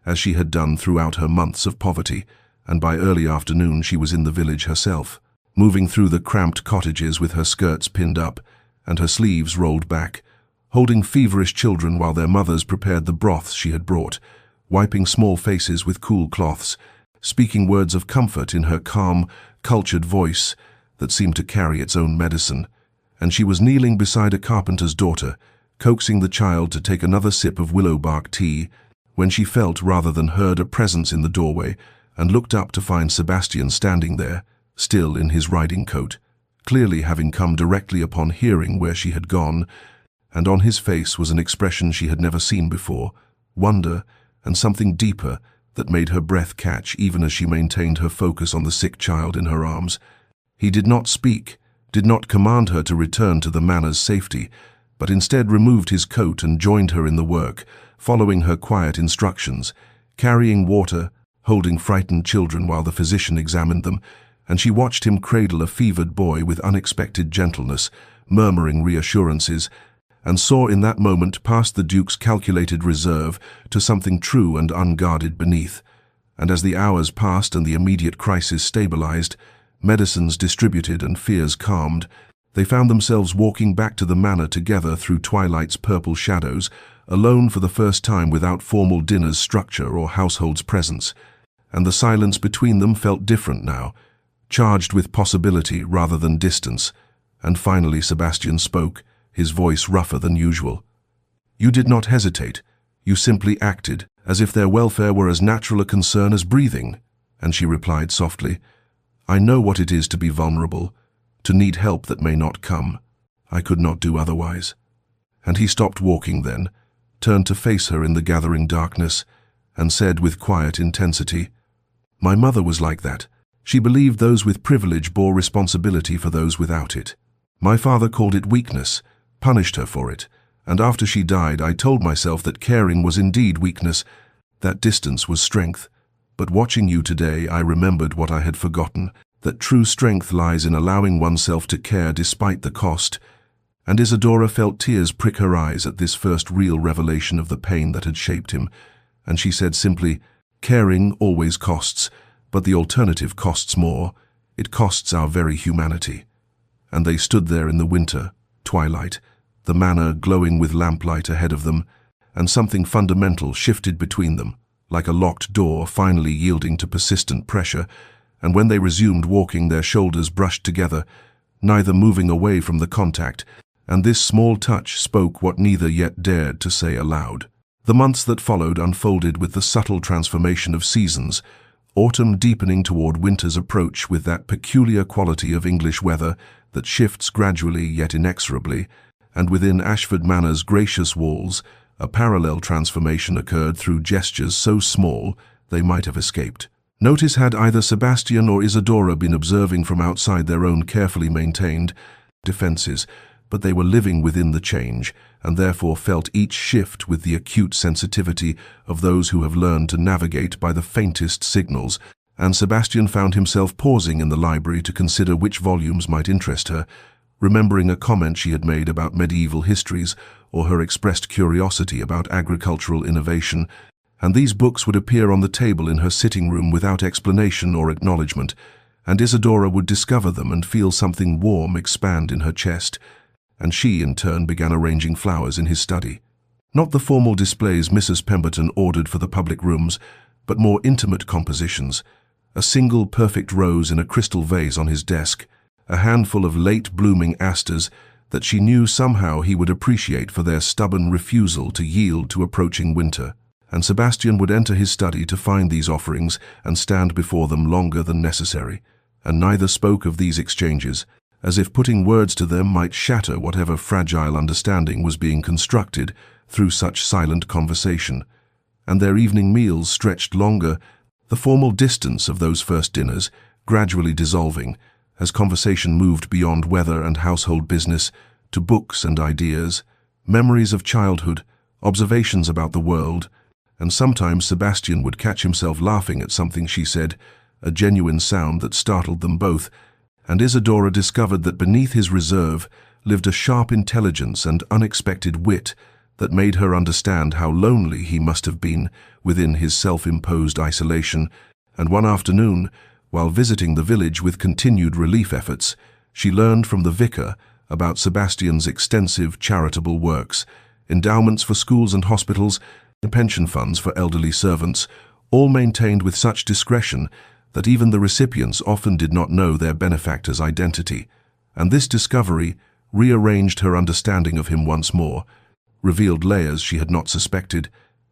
as she had done throughout her months of poverty, and by early afternoon she was in the village herself, moving through the cramped cottages with her skirts pinned up and her sleeves rolled back, holding feverish children while their mothers prepared the broths she had brought, wiping small faces with cool cloths, speaking words of comfort in her calm, cultured voice that seemed to carry its own medicine. And she was kneeling beside a carpenter's daughter, coaxing the child to take another sip of willow bark tea, when she felt rather than heard a presence in the doorway, and looked up to find Sebastian standing there, still in his riding coat, clearly having come directly upon hearing where she had gone, and on his face was an expression she had never seen before, wonder and something deeper that made her breath catch even as she maintained her focus on the sick child in her arms. He did not speak, did not command her to return to the manor's safety, but instead removed his coat and joined her in the work, following her quiet instructions, carrying water, holding frightened children while the physician examined them, and she watched him cradle a fevered boy with unexpected gentleness, murmuring reassurances, and saw in that moment past the Duke's calculated reserve to something true and unguarded beneath. And as the hours passed and the immediate crisis stabilized, medicines distributed and fears calmed, they found themselves walking back to the manor together through twilight's purple shadows, alone for the first time without formal dinner's structure or household's presence. And the silence between them felt different now, charged with possibility rather than distance. And finally Sebastian spoke, his voice rougher than usual. "You did not hesitate. You simply acted, as if their welfare were as natural a concern as breathing." And she replied softly, "I know what it is to be vulnerable, to need help that may not come. I could not do otherwise." And he stopped walking then, turned to face her in the gathering darkness, and said with quiet intensity, "My mother was like that. She believed those with privilege bore responsibility for those without it. My father called it weakness, punished her for it, and after she died I told myself that caring was indeed weakness, that distance was strength. But watching you today I remembered what I had forgotten, that true strength lies in allowing oneself to care despite the cost." And Isadora felt tears prick her eyes at this first real revelation of the pain that had shaped him, and she said simply, "Caring always costs, but the alternative costs more. It costs our very humanity." And they stood there in the winter, twilight, the manor glowing with lamplight ahead of them, and something fundamental shifted between them, like a locked door finally yielding to persistent pressure, and when they resumed walking their shoulders brushed together, neither moving away from the contact, and this small touch spoke what neither yet dared to say aloud. The months that followed unfolded with the subtle transformation of seasons, autumn deepening toward winter's approach with that peculiar quality of English weather that shifts gradually yet inexorably, and within Ashford Manor's gracious walls, a parallel transformation occurred through gestures so small they might have escaped. Notice had either Sebastian or Isadora been observing from outside their own carefully maintained defenses, but they were living within the change, and therefore felt each shift with the acute sensitivity of those who have learned to navigate by the faintest signals, and Sebastian found himself pausing in the library to consider which volumes might interest her, remembering a comment she had made about medieval histories or her expressed curiosity about agricultural innovation, and these books would appear on the table in her sitting room without explanation or acknowledgement, and Isadora would discover them and feel something warm expand in her chest, and she in turn began arranging flowers in his study. Not the formal displays Mrs. Pemberton ordered for the public rooms, but more intimate compositions, a single perfect rose in a crystal vase on his desk, a handful of late-blooming asters that she knew somehow he would appreciate for their stubborn refusal to yield to approaching winter. And Sebastian would enter his study to find these offerings and stand before them longer than necessary, and neither spoke of these exchanges, as if putting words to them might shatter whatever fragile understanding was being constructed through such silent conversation. And their evening meals stretched longer, the formal distance of those first dinners gradually dissolving, as conversation moved beyond weather and household business to books and ideas, memories of childhood, observations about the world, and sometimes Sebastian would catch himself laughing at something she said, a genuine sound that startled them both, and Isadora discovered that beneath his reserve lived a sharp intelligence and unexpected wit that made her understand how lonely he must have been within his self-imposed isolation, and one afternoon, while visiting the village with continued relief efforts, she learned from the vicar about Sebastian's extensive charitable works, endowments for schools and hospitals, and pension funds for elderly servants, all maintained with such discretion that even the recipients often did not know their benefactor's identity. And this discovery rearranged her understanding of him once more, revealed layers she had not suspected,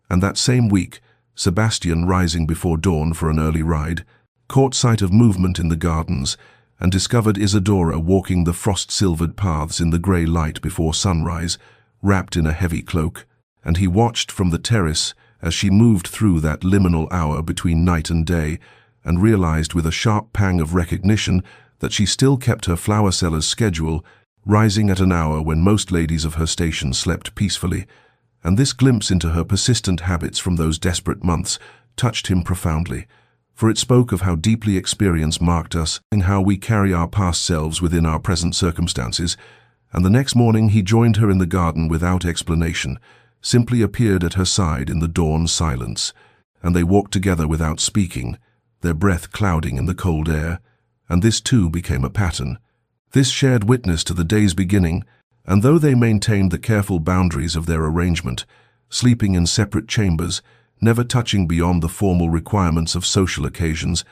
and that same week, Sebastian, rising before dawn for an early ride, caught sight of movement in the gardens and discovered Isadora walking the frost-silvered paths in the grey light before sunrise, wrapped in a heavy cloak, and he watched from the terrace as she moved through that liminal hour between night and day, and realized with a sharp pang of recognition that she still kept her flower seller's schedule, rising at an hour when most ladies of her station slept peacefully. And this glimpse into her persistent habits from those desperate months touched him profoundly, for it spoke of how deeply experience marked us and how we carry our past selves within our present circumstances. And the next morning he joined her in the garden without explanation, simply appeared at her side in the dawn silence, and they walked together without speaking, their breath clouding in the cold air. And this too became a pattern, this shared witness to the day's beginning. And though they maintained the careful boundaries of their arrangement, sleeping in separate chambers, never touching beyond the formal requirements of social occasions,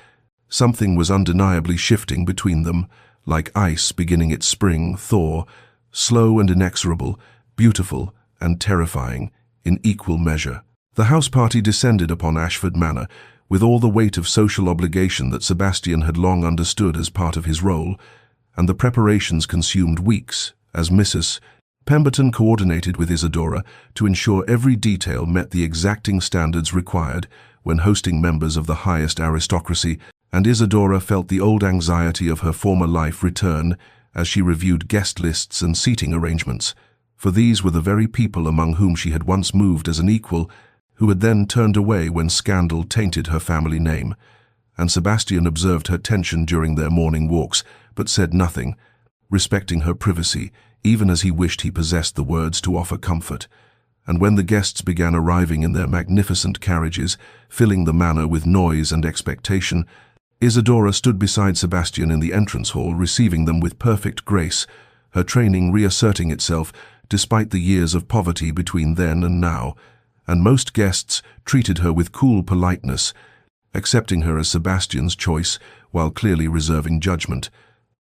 something was undeniably shifting between them, like ice beginning its spring thaw, slow and inexorable, beautiful and terrifying, in equal measure. The house party descended upon Ashford Manor with all the weight of social obligation that Sebastian had long understood as part of his role, and the preparations consumed weeks, as Mrs. Pemberton coordinated with Isadora to ensure every detail met the exacting standards required when hosting members of the highest aristocracy, and Isadora felt the old anxiety of her former life return as she reviewed guest lists and seating arrangements, for these were the very people among whom she had once moved as an equal, who had then turned away when scandal tainted her family name. And Sebastian observed her tension during their morning walks, but said nothing, respecting her privacy, even as he wished he possessed the words to offer comfort. And when the guests began arriving in their magnificent carriages, filling the manor with noise and expectation, Isadora stood beside Sebastian in the entrance hall, receiving them with perfect grace, her training reasserting itself despite the years of poverty between then and now. And most guests treated her with cool politeness, accepting her as Sebastian's choice while clearly reserving judgment,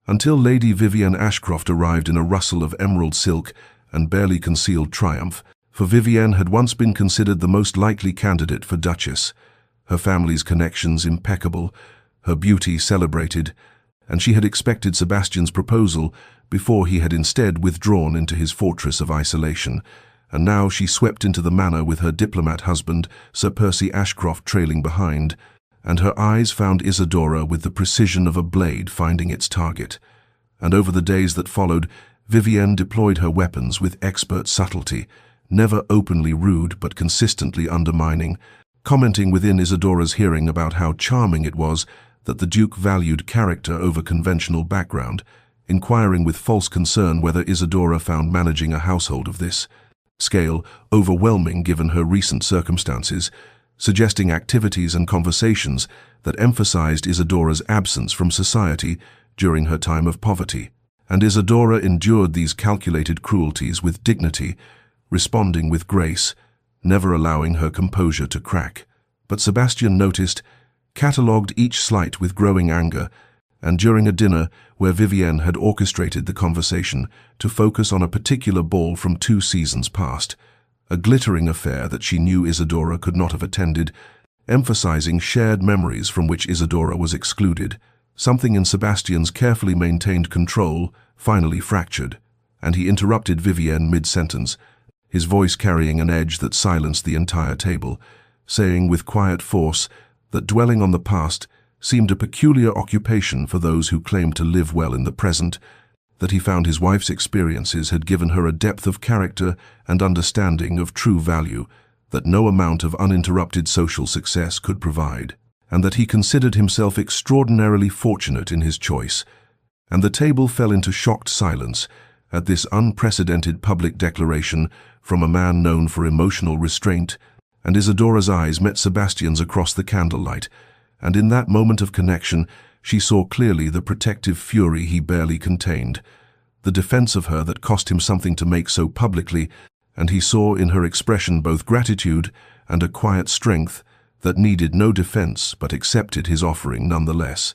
until Lady Vivienne Ashcroft arrived in a rustle of emerald silk and barely concealed triumph, for Vivienne had once been considered the most likely candidate for Duchess, her family's connections impeccable, her beauty celebrated, and she had expected Sebastian's proposal before he had instead withdrawn into his fortress of isolation, and now she swept into the manor with her diplomat husband, Sir Percy Ashcroft, trailing behind, and her eyes found Isadora with the precision of a blade finding its target. And over the days that followed, Vivienne deployed her weapons with expert subtlety, never openly rude but consistently undermining, commenting within Isadora's hearing about how charming it was that the Duke valued character over conventional background, inquiring with false concern whether Isadora found managing a household of this scale overwhelming given her recent circumstances, suggesting activities and conversations that emphasized Isadora's absence from society during her time of poverty. And Isadora endured these calculated cruelties with dignity, responding with grace, never allowing her composure to crack. But Sebastian noticed, catalogued each slight with growing anger, and during a dinner where Vivienne had orchestrated the conversation to focus on a particular ball from 2 seasons past, a glittering affair that she knew Isadora could not have attended, emphasizing shared memories from which Isadora was excluded, something in Sebastian's carefully maintained control finally fractured, and he interrupted Vivienne mid-sentence, his voice carrying an edge that silenced the entire table, saying with quiet force that dwelling on the past seemed a peculiar occupation for those who claimed to live well in the present, that he found his wife's experiences had given her a depth of character and understanding of true value that no amount of uninterrupted social success could provide, and that he considered himself extraordinarily fortunate in his choice. And the table fell into shocked silence at this unprecedented public declaration from a man known for emotional restraint, and Isadora's eyes met Sebastian's across the candlelight, and in that moment of connection she saw clearly the protective fury he barely contained, the defense of her that cost him something to make so publicly, and he saw in her expression both gratitude and a quiet strength that needed no defense but accepted his offering nonetheless.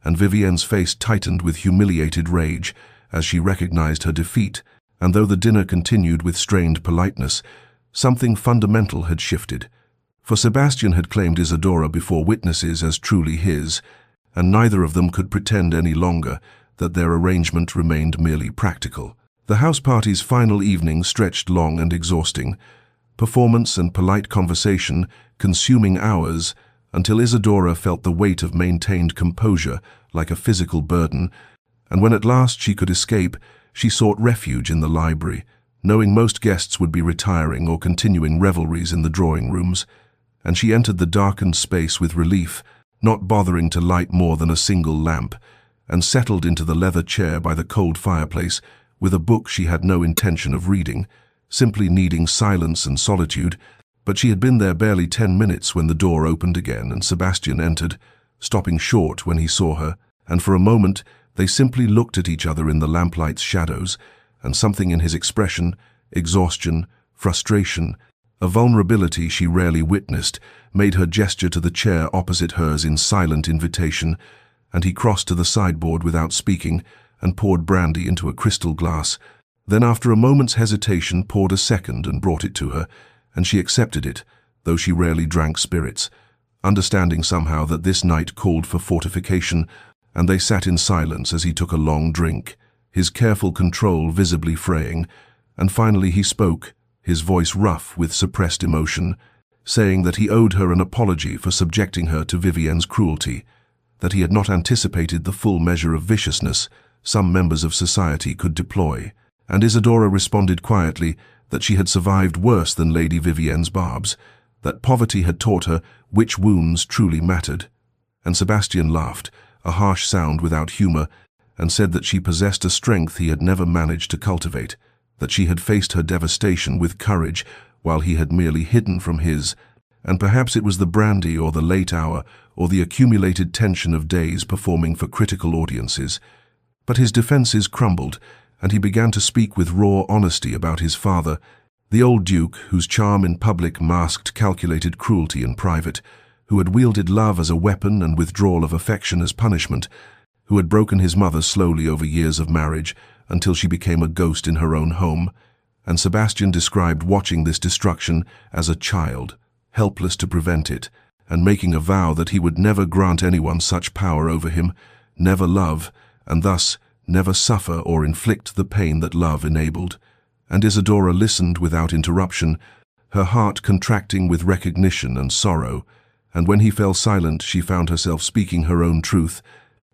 And Vivienne's face tightened with humiliated rage as she recognized her defeat, and though the dinner continued with strained politeness, something fundamental had shifted. For Sebastian had claimed Isadora before witnesses as truly his, and neither of them could pretend any longer that their arrangement remained merely practical. The house party's final evening stretched long and exhausting, performance and polite conversation consuming hours, until Isadora felt the weight of maintained composure like a physical burden, and when at last she could escape, she sought refuge in the library, knowing most guests would be retiring or continuing revelries in the drawing rooms, and she entered the darkened space with relief, not bothering to light more than a single lamp, and settled into the leather chair by the cold fireplace with a book she had no intention of reading, simply needing silence and solitude. But she had been there barely 10 minutes when the door opened again and Sebastian entered, stopping short when he saw her, and for a moment they simply looked at each other in the lamplight's shadows, and something in his expression, exhaustion, frustration, a vulnerability she rarely witnessed, made her gesture to the chair opposite hers in silent invitation, and he crossed to the sideboard without speaking and poured brandy into a crystal glass, then after a moment's hesitation poured a second and brought it to her, and she accepted it, though she rarely drank spirits, understanding somehow that this night called for fortification, and they sat in silence as he took a long drink, his careful control visibly fraying, and finally he spoke, his voice rough with suppressed emotion, saying that he owed her an apology for subjecting her to Vivienne's cruelty, that he had not anticipated the full measure of viciousness some members of society could deploy, and Isadora responded quietly that she had survived worse than Lady Vivienne's barbs, that poverty had taught her which wounds truly mattered. And Sebastian laughed, a harsh sound without humor, and said that she possessed a strength he had never managed to cultivate, that she had faced her devastation with courage while he had merely hidden from his, and perhaps it was the brandy or the late hour or the accumulated tension of days performing for critical audiences. But his defenses crumbled, and he began to speak with raw honesty about his father, the old duke whose charm in public masked calculated cruelty in private, who had wielded love as a weapon and withdrawal of affection as punishment, who had broken his mother slowly over years of marriage until she became a ghost in her own home, and Sebastian described watching this destruction as a child, helpless to prevent it, and making a vow that he would never grant anyone such power over him, never love, and thus never suffer or inflict the pain that love enabled. And Isadora listened without interruption, her heart contracting with recognition and sorrow, and when he fell silent she found herself speaking her own truth,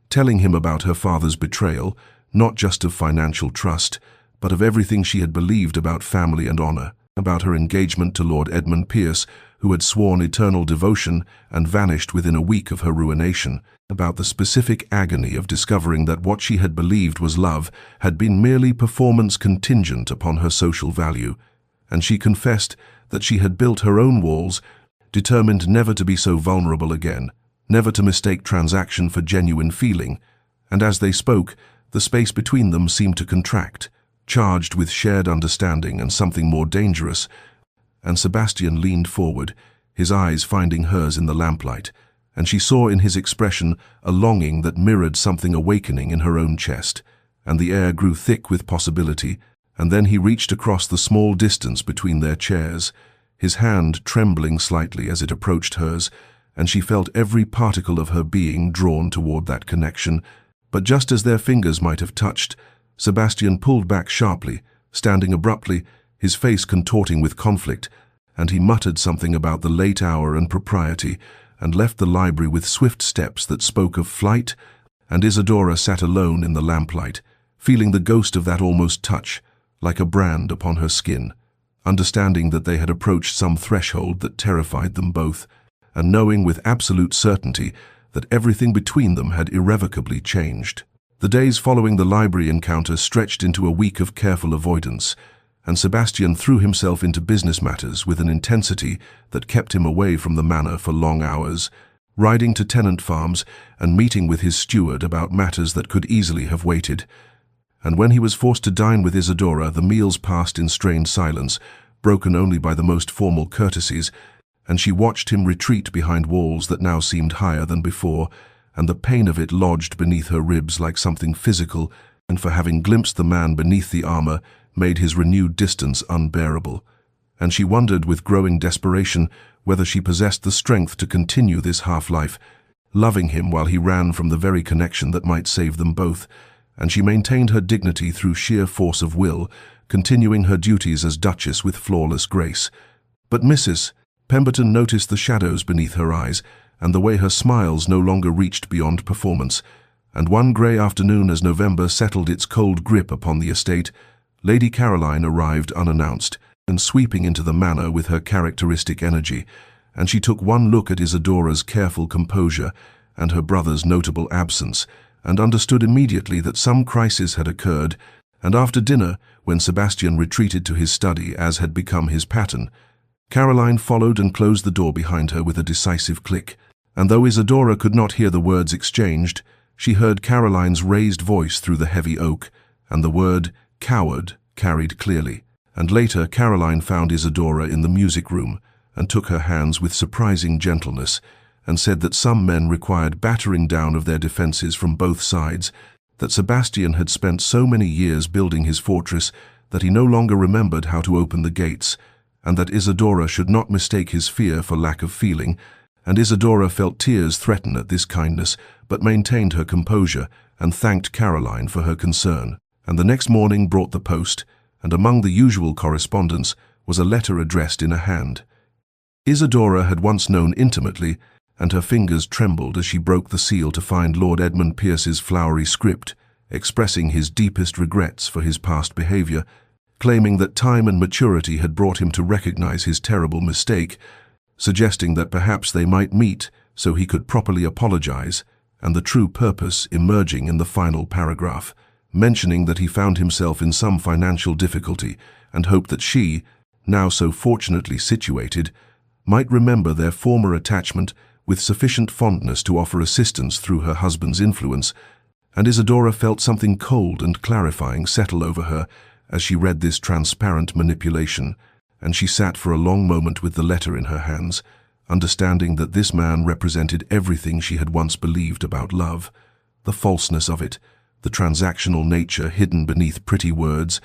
telling him about her father's betrayal, not just of financial trust, but of everything she had believed about family and honor, about her engagement to Lord Edmund Pierce, who had sworn eternal devotion and vanished within a week of her ruination, about the specific agony of discovering that what she had believed was love had been merely performance contingent upon her social value, and she confessed that she had built her own walls, determined never to be so vulnerable again, never to mistake transaction for genuine feeling, and as they spoke, the space between them seemed to contract, charged with shared understanding and something more dangerous, and Sebastian leaned forward, his eyes finding hers in the lamplight, and she saw in his expression a longing that mirrored something awakening in her own chest, and the air grew thick with possibility, and then he reached across the small distance between their chairs, his hand trembling slightly as it approached hers, and she felt every particle of her being drawn toward that connection, but just as their fingers might have touched, Sebastian pulled back sharply, standing abruptly, his face contorting with conflict, and he muttered something about the late hour and propriety, and left the library with swift steps that spoke of flight, and Isadora sat alone in the lamplight, feeling the ghost of that almost touch, like a brand upon her skin, understanding that they had approached some threshold that terrified them both, and knowing with absolute certainty that everything between them had irrevocably changed. The days following the library encounter stretched into a week of careful avoidance, and Sebastian threw himself into business matters with an intensity that kept him away from the manor for long hours, riding to tenant farms and meeting with his steward about matters that could easily have waited. And when he was forced to dine with Isadora, the meals passed in strained silence, broken only by the most formal courtesies, and she watched him retreat behind walls that now seemed higher than before, and the pain of it lodged beneath her ribs like something physical, and for having glimpsed the man beneath the armor, made his renewed distance unbearable. And she wondered with growing desperation whether she possessed the strength to continue this half-life, loving him while he ran from the very connection that might save them both, and she maintained her dignity through sheer force of will, continuing her duties as Duchess with flawless grace. But Mrs. Pemberton noticed the shadows beneath her eyes and the way her smiles no longer reached beyond performance, and one grey afternoon as November settled its cold grip upon the estate, Lady Caroline arrived unannounced and sweeping into the manor with her characteristic energy, and she took one look at Isadora's careful composure and her brother's notable absence, and understood immediately that some crisis had occurred, and after dinner, when Sebastian retreated to his study as had become his pattern, Caroline followed and closed the door behind her with a decisive click, and though Isadora could not hear the words exchanged, she heard Caroline's raised voice through the heavy oak, and the word "coward" carried clearly. And later Caroline found Isadora in the music room, and took her hands with surprising gentleness, and said that some men required battering down of their defenses from both sides, that Sebastian had spent so many years building his fortress that he no longer remembered how to open the gates, and that Isadora should not mistake his fear for lack of feeling, and Isadora felt tears threaten at this kindness, but maintained her composure and thanked Caroline for her concern. And the next morning brought the post, and among the usual correspondence was a letter addressed in a hand. Isadora had once known intimately, and her fingers trembled as she broke the seal to find Lord Edmund Pierce's flowery script, expressing his deepest regrets for his past behaviour, claiming that time and maturity had brought him to recognize his terrible mistake, suggesting that perhaps they might meet so he could properly apologize, and the true purpose emerging in the final paragraph, mentioning that he found himself in some financial difficulty and hoped that she, now so fortunately situated, might remember their former attachment with sufficient fondness to offer assistance through her husband's influence, and Isadora felt something cold and clarifying settle over her as she read this transparent manipulation, and she sat for a long moment with the letter in her hands, understanding that this man represented everything she had once believed about love, the falseness of it, the transactional nature hidden beneath pretty words,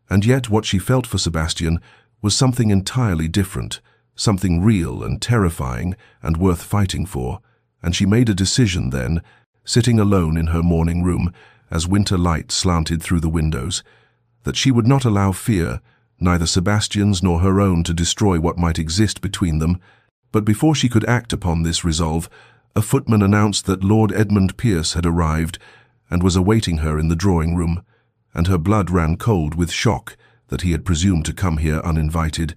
and yet what she felt for Sebastian was something entirely different, something real and terrifying and worth fighting for, and she made a decision then, sitting alone in her morning room as winter light slanted through the windows, that she would not allow fear, neither Sebastian's nor her own, to destroy what might exist between them. But before she could act upon this resolve, a footman announced that Lord Edmund Pierce had arrived and was awaiting her in the drawing-room, and her blood ran cold with shock that he had presumed to come here uninvited,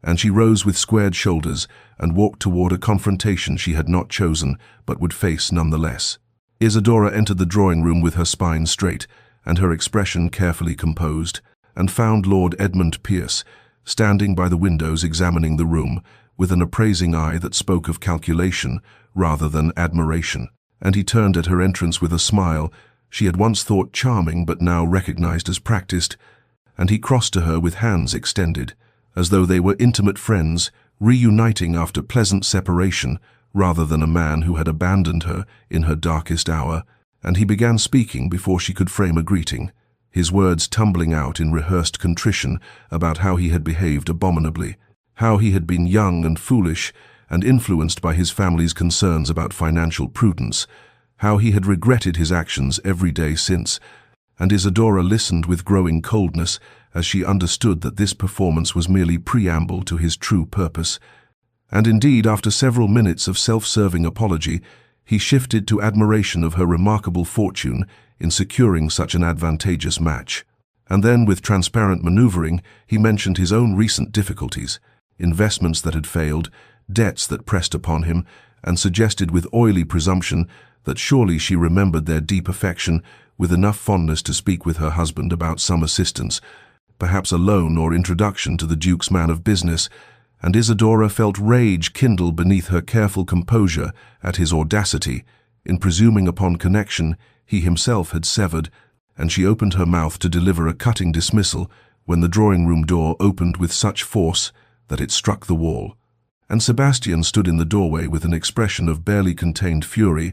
and she rose with squared shoulders and walked toward a confrontation she had not chosen but would face nonetheless. Isadora entered the drawing-room with her spine straight and her expression carefully composed, and found Lord Edmund Pierce standing by the windows examining the room with an appraising eye that spoke of calculation rather than admiration, and he turned at her entrance with a smile she had once thought charming but now recognized as practiced, and he crossed to her with hands extended, as though they were intimate friends reuniting after pleasant separation rather than a man who had abandoned her in her darkest hour, and he began speaking before she could frame a greeting, his words tumbling out in rehearsed contrition about how he had behaved abominably, how he had been young and foolish and influenced by his family's concerns about financial prudence, how he had regretted his actions every day since, and Isadora listened with growing coldness as she understood that this performance was merely preamble to his true purpose. And indeed, after several minutes of self-serving apology, he shifted to admiration of her remarkable fortune in securing such an advantageous match. And then, with transparent maneuvering, he mentioned his own recent difficulties, investments that had failed, debts that pressed upon him, and suggested with oily presumption that surely she remembered their deep affection with enough fondness to speak with her husband about some assistance, perhaps a loan or introduction to the Duke's man of business, and Isadora felt rage kindle beneath her careful composure at his audacity in presuming upon connection he himself had severed, and she opened her mouth to deliver a cutting dismissal when the drawing-room door opened with such force that it struck the wall, and Sebastian stood in the doorway with an expression of barely contained fury,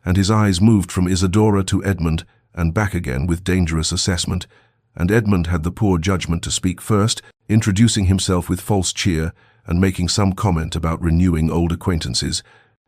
and his eyes moved from Isadora to Edmund and back again with dangerous assessment, and Edmund had the poor judgment to speak first, introducing himself with false cheer and making some comment about renewing old acquaintances,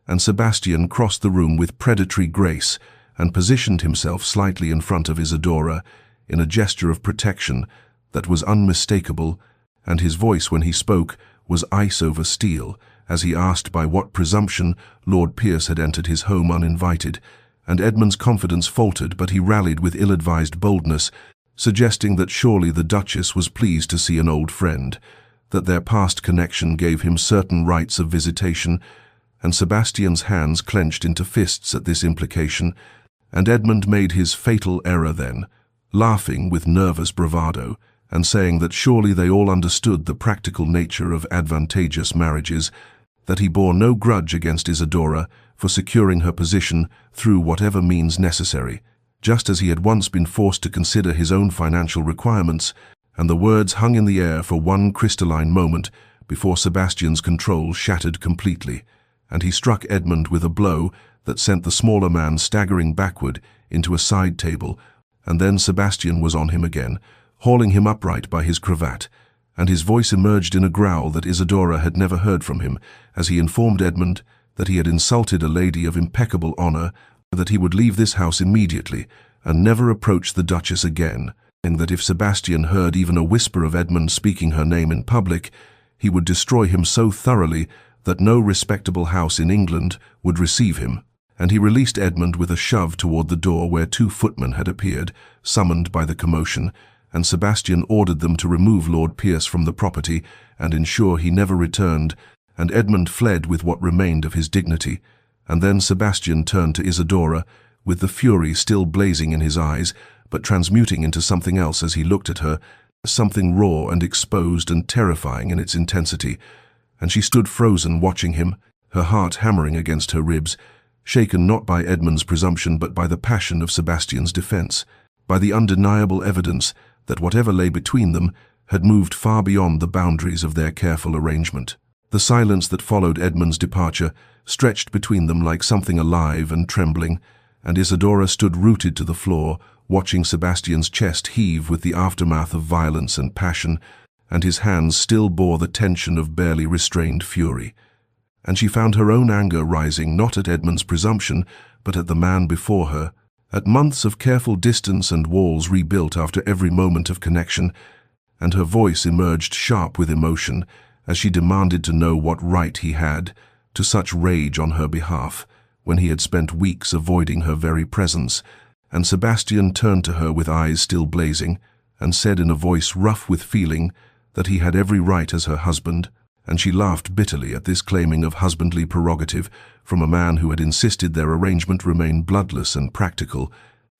and Sebastian crossed the room with predatory grace and positioned himself slightly in front of Isadora in a gesture of protection that was unmistakable, and his voice when he spoke was ice over steel, as he asked by what presumption Lord Pierce had entered his home uninvited, and Edmund's confidence faltered, but he rallied with ill-advised boldness, suggesting that surely the Duchess was pleased to see an old friend, that their past connection gave him certain rights of visitation, and Sebastian's hands clenched into fists at this implication, and Edmund made his fatal error then, laughing with nervous bravado, and saying that surely they all understood the practical nature of advantageous marriages, that he bore no grudge against Isidora for securing her position through whatever means necessary, just as he had once been forced to consider his own financial requirements, and the words hung in the air for one crystalline moment before Sebastian's control shattered completely, and he struck Edmund with a blow that sent the smaller man staggering backward into a side table, and then Sebastian was on him again, hauling him upright by his cravat, and his voice emerged in a growl that Isidora had never heard from him, as he informed Edmund that he had insulted a lady of impeccable honor, that he would leave this house immediately and never approach the Duchess again, and that if Sebastian heard even a whisper of Edmund speaking her name in public, he would destroy him so thoroughly that no respectable house in England would receive him. And he released Edmund with a shove toward the door where 2 footmen had appeared, summoned by the commotion, and Sebastian ordered them to remove Lord Pierce from the property and ensure he never returned, and Edmund fled with what remained of his dignity. And then Sebastian turned to Isidora, with the fury still blazing in his eyes, but transmuting into something else as he looked at her, something raw and exposed and terrifying in its intensity, and she stood frozen watching him, her heart hammering against her ribs, shaken not by Edmund's presumption but by the passion of Sebastian's defense, by the undeniable evidence that whatever lay between them had moved far beyond the boundaries of their careful arrangement. The silence that followed Edmund's departure stretched between them like something alive and trembling, and Isidora stood rooted to the floor, watching Sebastian's chest heave with the aftermath of violence and passion, and his hands still bore the tension of barely restrained fury. And she found her own anger rising not at Edmund's presumption, but at the man before her, at months of careful distance and walls rebuilt after every moment of connection, and her voice emerged sharp with emotion as she demanded to know what right he had to such rage on her behalf, when he had spent weeks avoiding her very presence. And Sebastian turned to her with eyes still blazing, and said in a voice rough with feeling that he had every right as her husband, and she laughed bitterly at this claiming of husbandly prerogative from a man who had insisted their arrangement remain bloodless and practical,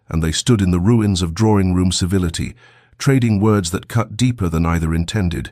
and they stood in the ruins of drawing-room civility, trading words that cut deeper than either intended,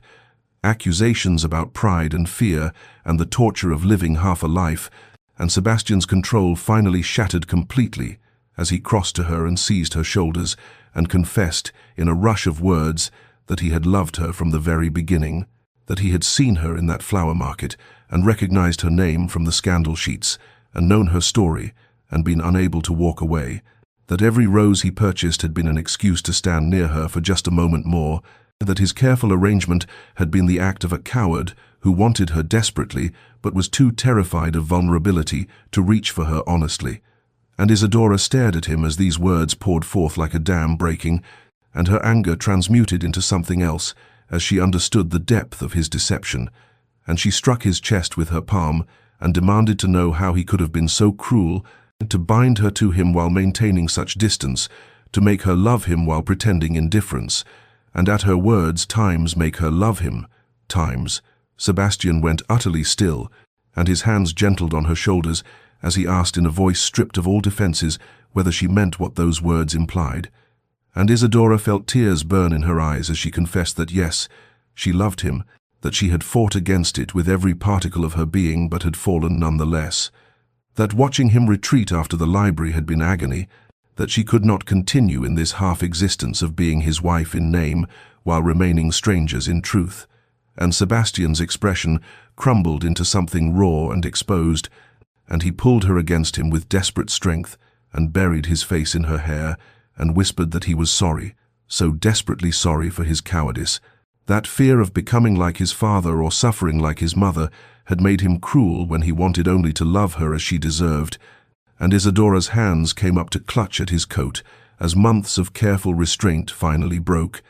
accusations about pride and fear and the torture of living half a life, and Sebastian's control finally shattered completely as he crossed to her and seized her shoulders and confessed in a rush of words that he had loved her from the very beginning, that he had seen her in that flower market and recognized her name from the scandal sheets and known her story and been unable to walk away, that every rose he purchased had been an excuse to stand near her for just a moment more, that his careful arrangement had been the act of a coward who wanted her desperately but was too terrified of vulnerability to reach for her honestly. And Isidora stared at him as these words poured forth like a dam breaking, and her anger transmuted into something else as she understood the depth of his deception, and she struck his chest with her palm and demanded to know how he could have been so cruel to bind her to him while maintaining such distance, to make her love him while pretending indifference, and at her words times make her love him, times. Sebastian went utterly still, and his hands gentled on her shoulders as he asked in a voice stripped of all defenses whether she meant what those words implied. And Isidora felt tears burn in her eyes as she confessed that yes, she loved him, that she had fought against it with every particle of her being but had fallen nonetheless, that watching him retreat after the library had been agony, that she could not continue in this half-existence of being his wife in name while remaining strangers in truth. And Sebastian's expression crumbled into something raw and exposed, and he pulled her against him with desperate strength and buried his face in her hair and whispered that he was sorry, so desperately sorry for his cowardice. That fear of becoming like his father or suffering like his mother had made him cruel when he wanted only to love her as she deserved, and Isidora's hands came up to clutch at his coat as months of careful restraint finally broke,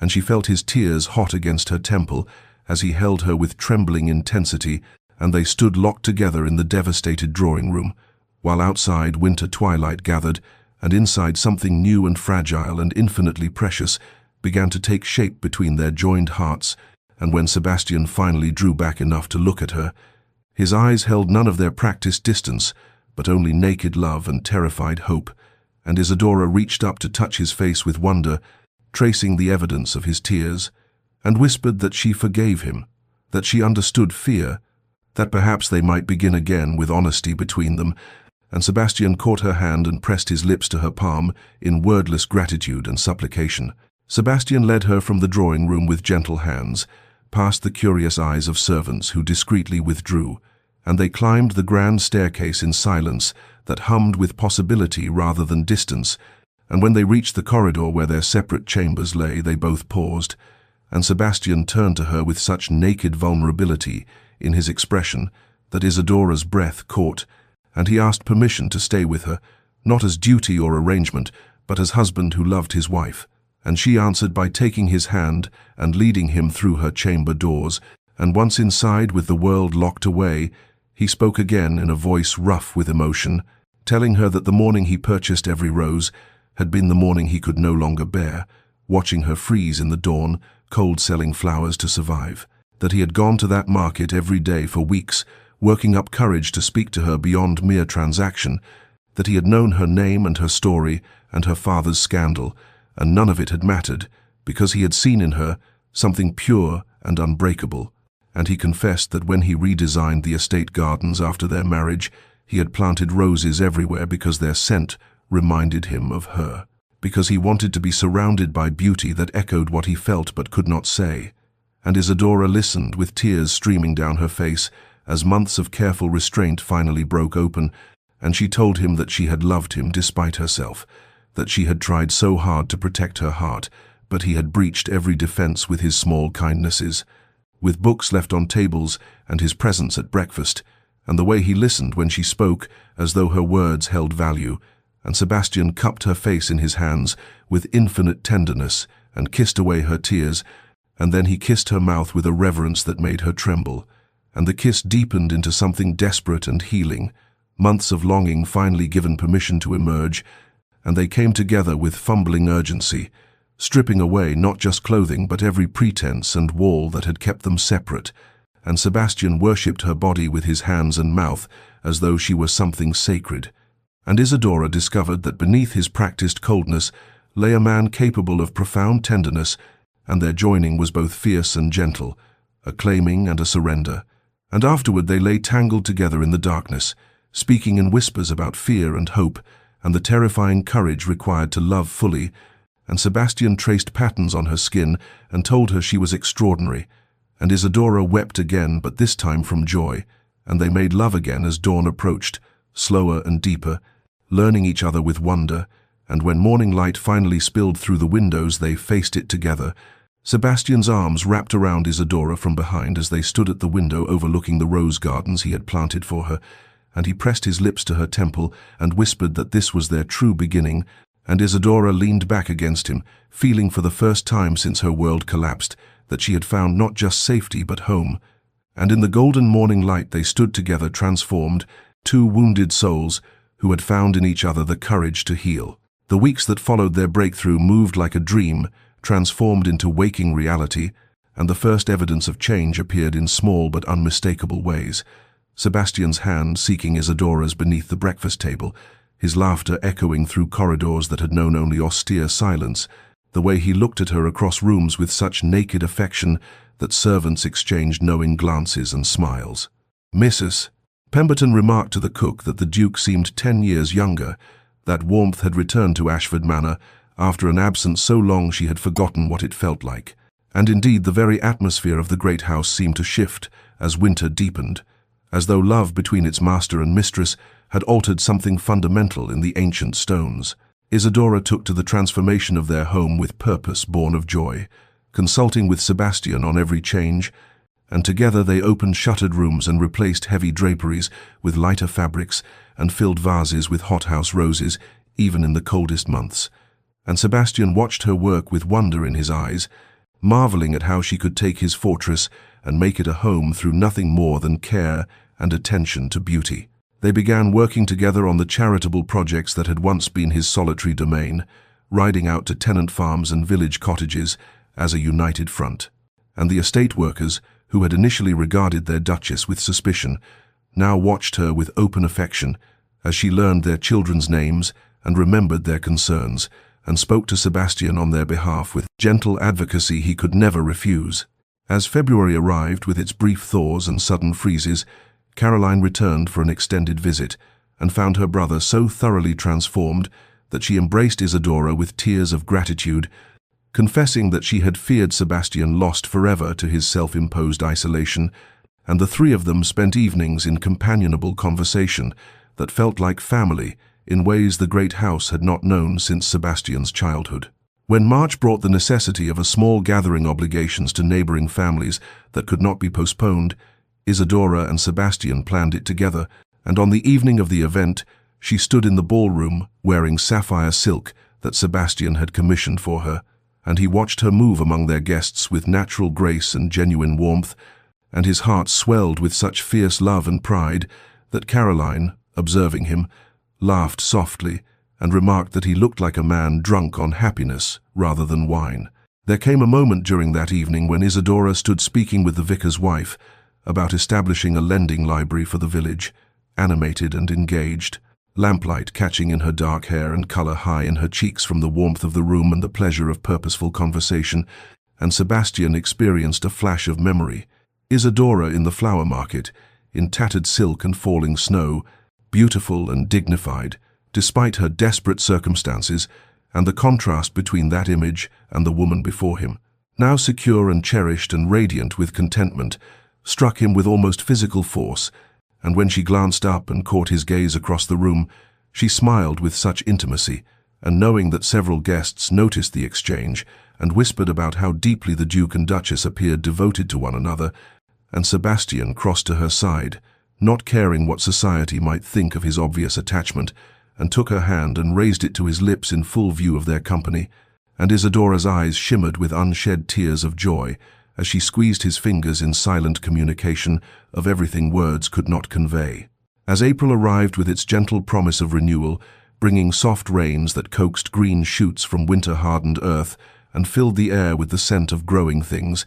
and she felt his tears hot against her temple as he held her with trembling intensity, and they stood locked together in the devastated drawing room, while outside winter twilight gathered, and inside something new and fragile and infinitely precious began to take shape between their joined hearts. And when Sebastian finally drew back enough to look at her, his eyes held none of their practiced distance, but only naked love and terrified hope, and Isadora reached up to touch his face with wonder, tracing the evidence of his tears, and whispered that she forgave him, that she understood fear, that perhaps they might begin again with honesty between them. And Sebastian caught her hand and pressed his lips to her palm in wordless gratitude and supplication. Sebastian led her from the drawing room with gentle hands, past the curious eyes of servants who discreetly withdrew, and they climbed the grand staircase in silence that hummed with possibility rather than distance. And when they reached the corridor where their separate chambers lay, they both paused, and Sebastian turned to her with such naked vulnerability in his expression that Isadora's breath caught, and he asked permission to stay with her, not as duty or arrangement, but as husband who loved his wife. And she answered by taking his hand and leading him through her chamber doors, and once inside with the world locked away, he spoke again in a voice rough with emotion, telling her that the morning he purchased every rose had been the morning he could no longer bear, watching her freeze in the dawn, cold selling flowers to survive, that he had gone to that market every day for weeks, working up courage to speak to her beyond mere transaction, that he had known her name and her story and her father's scandal, and none of it had mattered, because he had seen in her something pure and unbreakable, and he confessed that when he redesigned the estate gardens after their marriage, he had planted roses everywhere because their scent reminded him of her, because he wanted to be surrounded by beauty that echoed what he felt but could not say. And Isadora listened with tears streaming down her face as months of careful restraint finally broke open, and she told him that she had loved him despite herself, that she had tried so hard to protect her heart, but he had breached every defense with his small kindnesses, with books left on tables and his presence at breakfast, and the way he listened when she spoke as though her words held value. And Sebastian cupped her face in his hands with infinite tenderness and kissed away her tears, and then he kissed her mouth with a reverence that made her tremble, and the kiss deepened into something desperate and healing, months of longing finally given permission to emerge, and they came together with fumbling urgency, stripping away not just clothing but every pretense and wall that had kept them separate, and Sebastian worshipped her body with his hands and mouth as though she were something sacred. And Isadora discovered that beneath his practiced coldness lay a man capable of profound tenderness, and their joining was both fierce and gentle, a claiming and a surrender. And afterward they lay tangled together in the darkness, speaking in whispers about fear and hope, and the terrifying courage required to love fully, and Sebastian traced patterns on her skin and told her she was extraordinary, and Isadora wept again, but this time from joy, and they made love again as dawn approached, slower and deeper, learning each other with wonder, and when morning light finally spilled through the windows they faced it together. Sebastian's arms wrapped around Isadora from behind as they stood at the window overlooking the rose gardens he had planted for her, and he pressed his lips to her temple and whispered that this was their true beginning, and Isadora leaned back against him, feeling for the first time since her world collapsed that she had found not just safety but home. And in the golden morning light they stood together transformed, two wounded souls who had found in each other the courage to heal. The weeks that followed their breakthrough moved like a dream, transformed into waking reality, and the first evidence of change appeared in small but unmistakable ways. Sebastian's hand seeking Isadora's beneath the breakfast table, his laughter echoing through corridors that had known only austere silence, the way he looked at her across rooms with such naked affection that servants exchanged knowing glances and smiles. "Mrs. Pemberton remarked to the cook that the Duke seemed 10 years younger. That warmth had returned to Ashford Manor after an absence so long she had forgotten what it felt like. And indeed the very atmosphere of the great house seemed to shift as winter deepened, as though love between its master and mistress had altered something fundamental in the ancient stones. Isadora took to the transformation of their home with purpose born of joy, consulting with Sebastian on every change, and together they opened shuttered rooms and replaced heavy draperies with lighter fabrics and filled vases with hothouse roses, even in the coldest months. And Sebastian watched her work with wonder in his eyes, marveling at how she could take his fortress and make it a home through nothing more than care and attention to beauty. They began working together on the charitable projects that had once been his solitary domain, riding out to tenant farms and village cottages as a united front. And the estate workers, who had initially regarded their duchess with suspicion, now watched her with open affection as she learned their children's names and remembered their concerns, and spoke to Sebastian on their behalf with gentle advocacy he could never refuse. As February arrived with its brief thaws and sudden freezes, Caroline returned for an extended visit and found her brother so thoroughly transformed that she embraced Isidora with tears of gratitude, confessing that she had feared Sebastian lost forever to his self-imposed isolation, and the three of them spent evenings in companionable conversation that felt like family in ways the great house had not known since Sebastian's childhood. When March brought the necessity of a small gathering obligations to neighboring families that could not be postponed, Isidora and Sebastian planned it together, and on the evening of the event, she stood in the ballroom wearing sapphire silk that Sebastian had commissioned for her, and he watched her move among their guests with natural grace and genuine warmth, and his heart swelled with such fierce love and pride that Caroline, observing him, laughed softly and remarked that he looked like a man drunk on happiness rather than wine. There came a moment during that evening when Isidora stood speaking with the vicar's wife about establishing a lending library for the village, animated and engaged, lamplight catching in her dark hair and color high in her cheeks from the warmth of the room and the pleasure of purposeful conversation, and Sebastian experienced a flash of memory. Isidora in the flower market, in tattered silk and falling snow, beautiful and dignified, despite her desperate circumstances, and the contrast between that image and the woman before him, now secure and cherished and radiant with contentment, struck him with almost physical force, and when she glanced up and caught his gaze across the room, she smiled with such intimacy, and knowing that several guests noticed the exchange and whispered about how deeply the Duke and Duchess appeared devoted to one another, and Sebastian crossed to her side, not caring what society might think of his obvious attachment, and took her hand and raised it to his lips in full view of their company, and Isidora's eyes shimmered with unshed tears of joy as she squeezed his fingers in silent communication of everything words could not convey. As April arrived with its gentle promise of renewal, bringing soft rains that coaxed green shoots from winter-hardened earth and filled the air with the scent of growing things,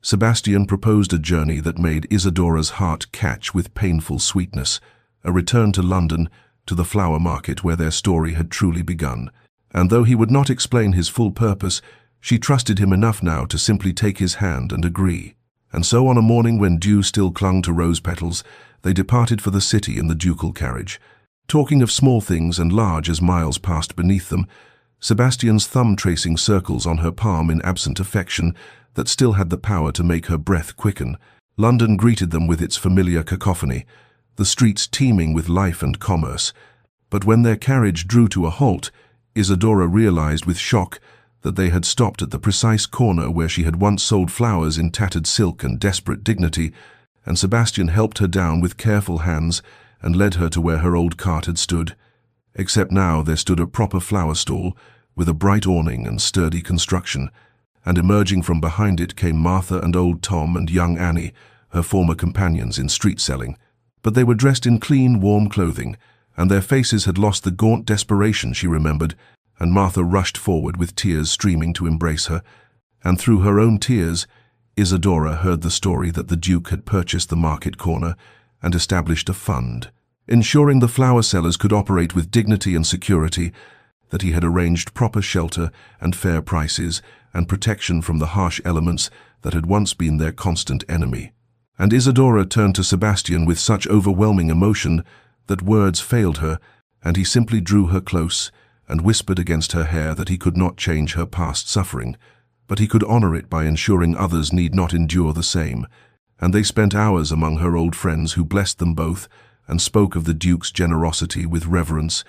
Sebastian proposed a journey that made Isidora's heart catch with painful sweetness, a return to London, to the flower market where their story had truly begun. And though he would not explain his full purpose, she trusted him enough now to simply take his hand and agree. And so on a morning when dew still clung to rose petals, they departed for the city in the ducal carriage. Talking of small things and large as miles passed beneath them, Sebastian's thumb tracing circles on her palm in absent affection that still had the power to make her breath quicken. London greeted them with its familiar cacophony, the streets teeming with life and commerce. But when their carriage drew to a halt, Isidora realized with shock that they had stopped at the precise corner where she had once sold flowers in tattered silk and desperate dignity, and Sebastian helped her down with careful hands and led her to where her old cart had stood. Except now there stood a proper flower stall with a bright awning and sturdy construction, and emerging from behind it came Martha and old Tom and young Annie, her former companions in street selling. But they were dressed in clean, warm clothing, and their faces had lost the gaunt desperation she remembered, and Martha rushed forward with tears streaming to embrace her, and through her own tears, Isidora heard the story that the Duke had purchased the market corner and established a fund, ensuring the flower sellers could operate with dignity and security, that he had arranged proper shelter and fair prices and protection from the harsh elements that had once been their constant enemy. And Isidora turned to Sebastian with such overwhelming emotion that words failed her, and he simply drew her close and whispered against her hair that he could not change her past suffering, but he could honor it by ensuring others need not endure the same. And they spent hours among her old friends who blessed them both and spoke of the Duke's generosity with reverence,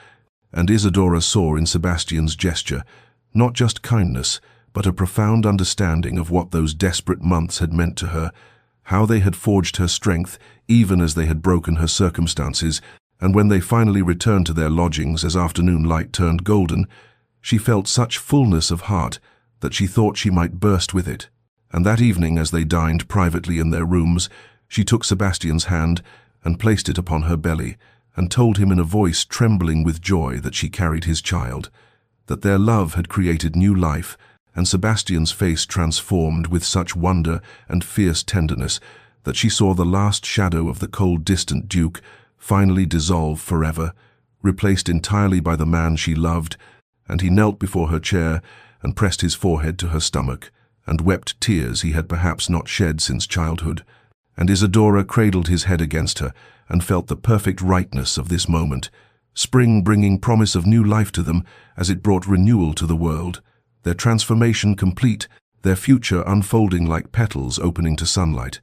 and Isidora saw in Sebastian's gesture not just kindness, but a profound understanding of what those desperate months had meant to her, how they had forged her strength even as they had broken her circumstances, and when they finally returned to their lodgings as afternoon light turned golden, she felt such fullness of heart that she thought she might burst with it. And that evening, as they dined privately in their rooms, she took Sebastian's hand and placed it upon her belly, and told him in a voice trembling with joy that she carried his child, that their love had created new life, and Sebastian's face transformed with such wonder and fierce tenderness that she saw the last shadow of the cold, distant Duke finally dissolve forever, replaced entirely by the man she loved, and he knelt before her chair and pressed his forehead to her stomach, and wept tears he had perhaps not shed since childhood. And Isidora cradled his head against her and felt the perfect rightness of this moment, spring bringing promise of new life to them as it brought renewal to the world, their transformation complete, their future unfolding like petals opening to sunlight.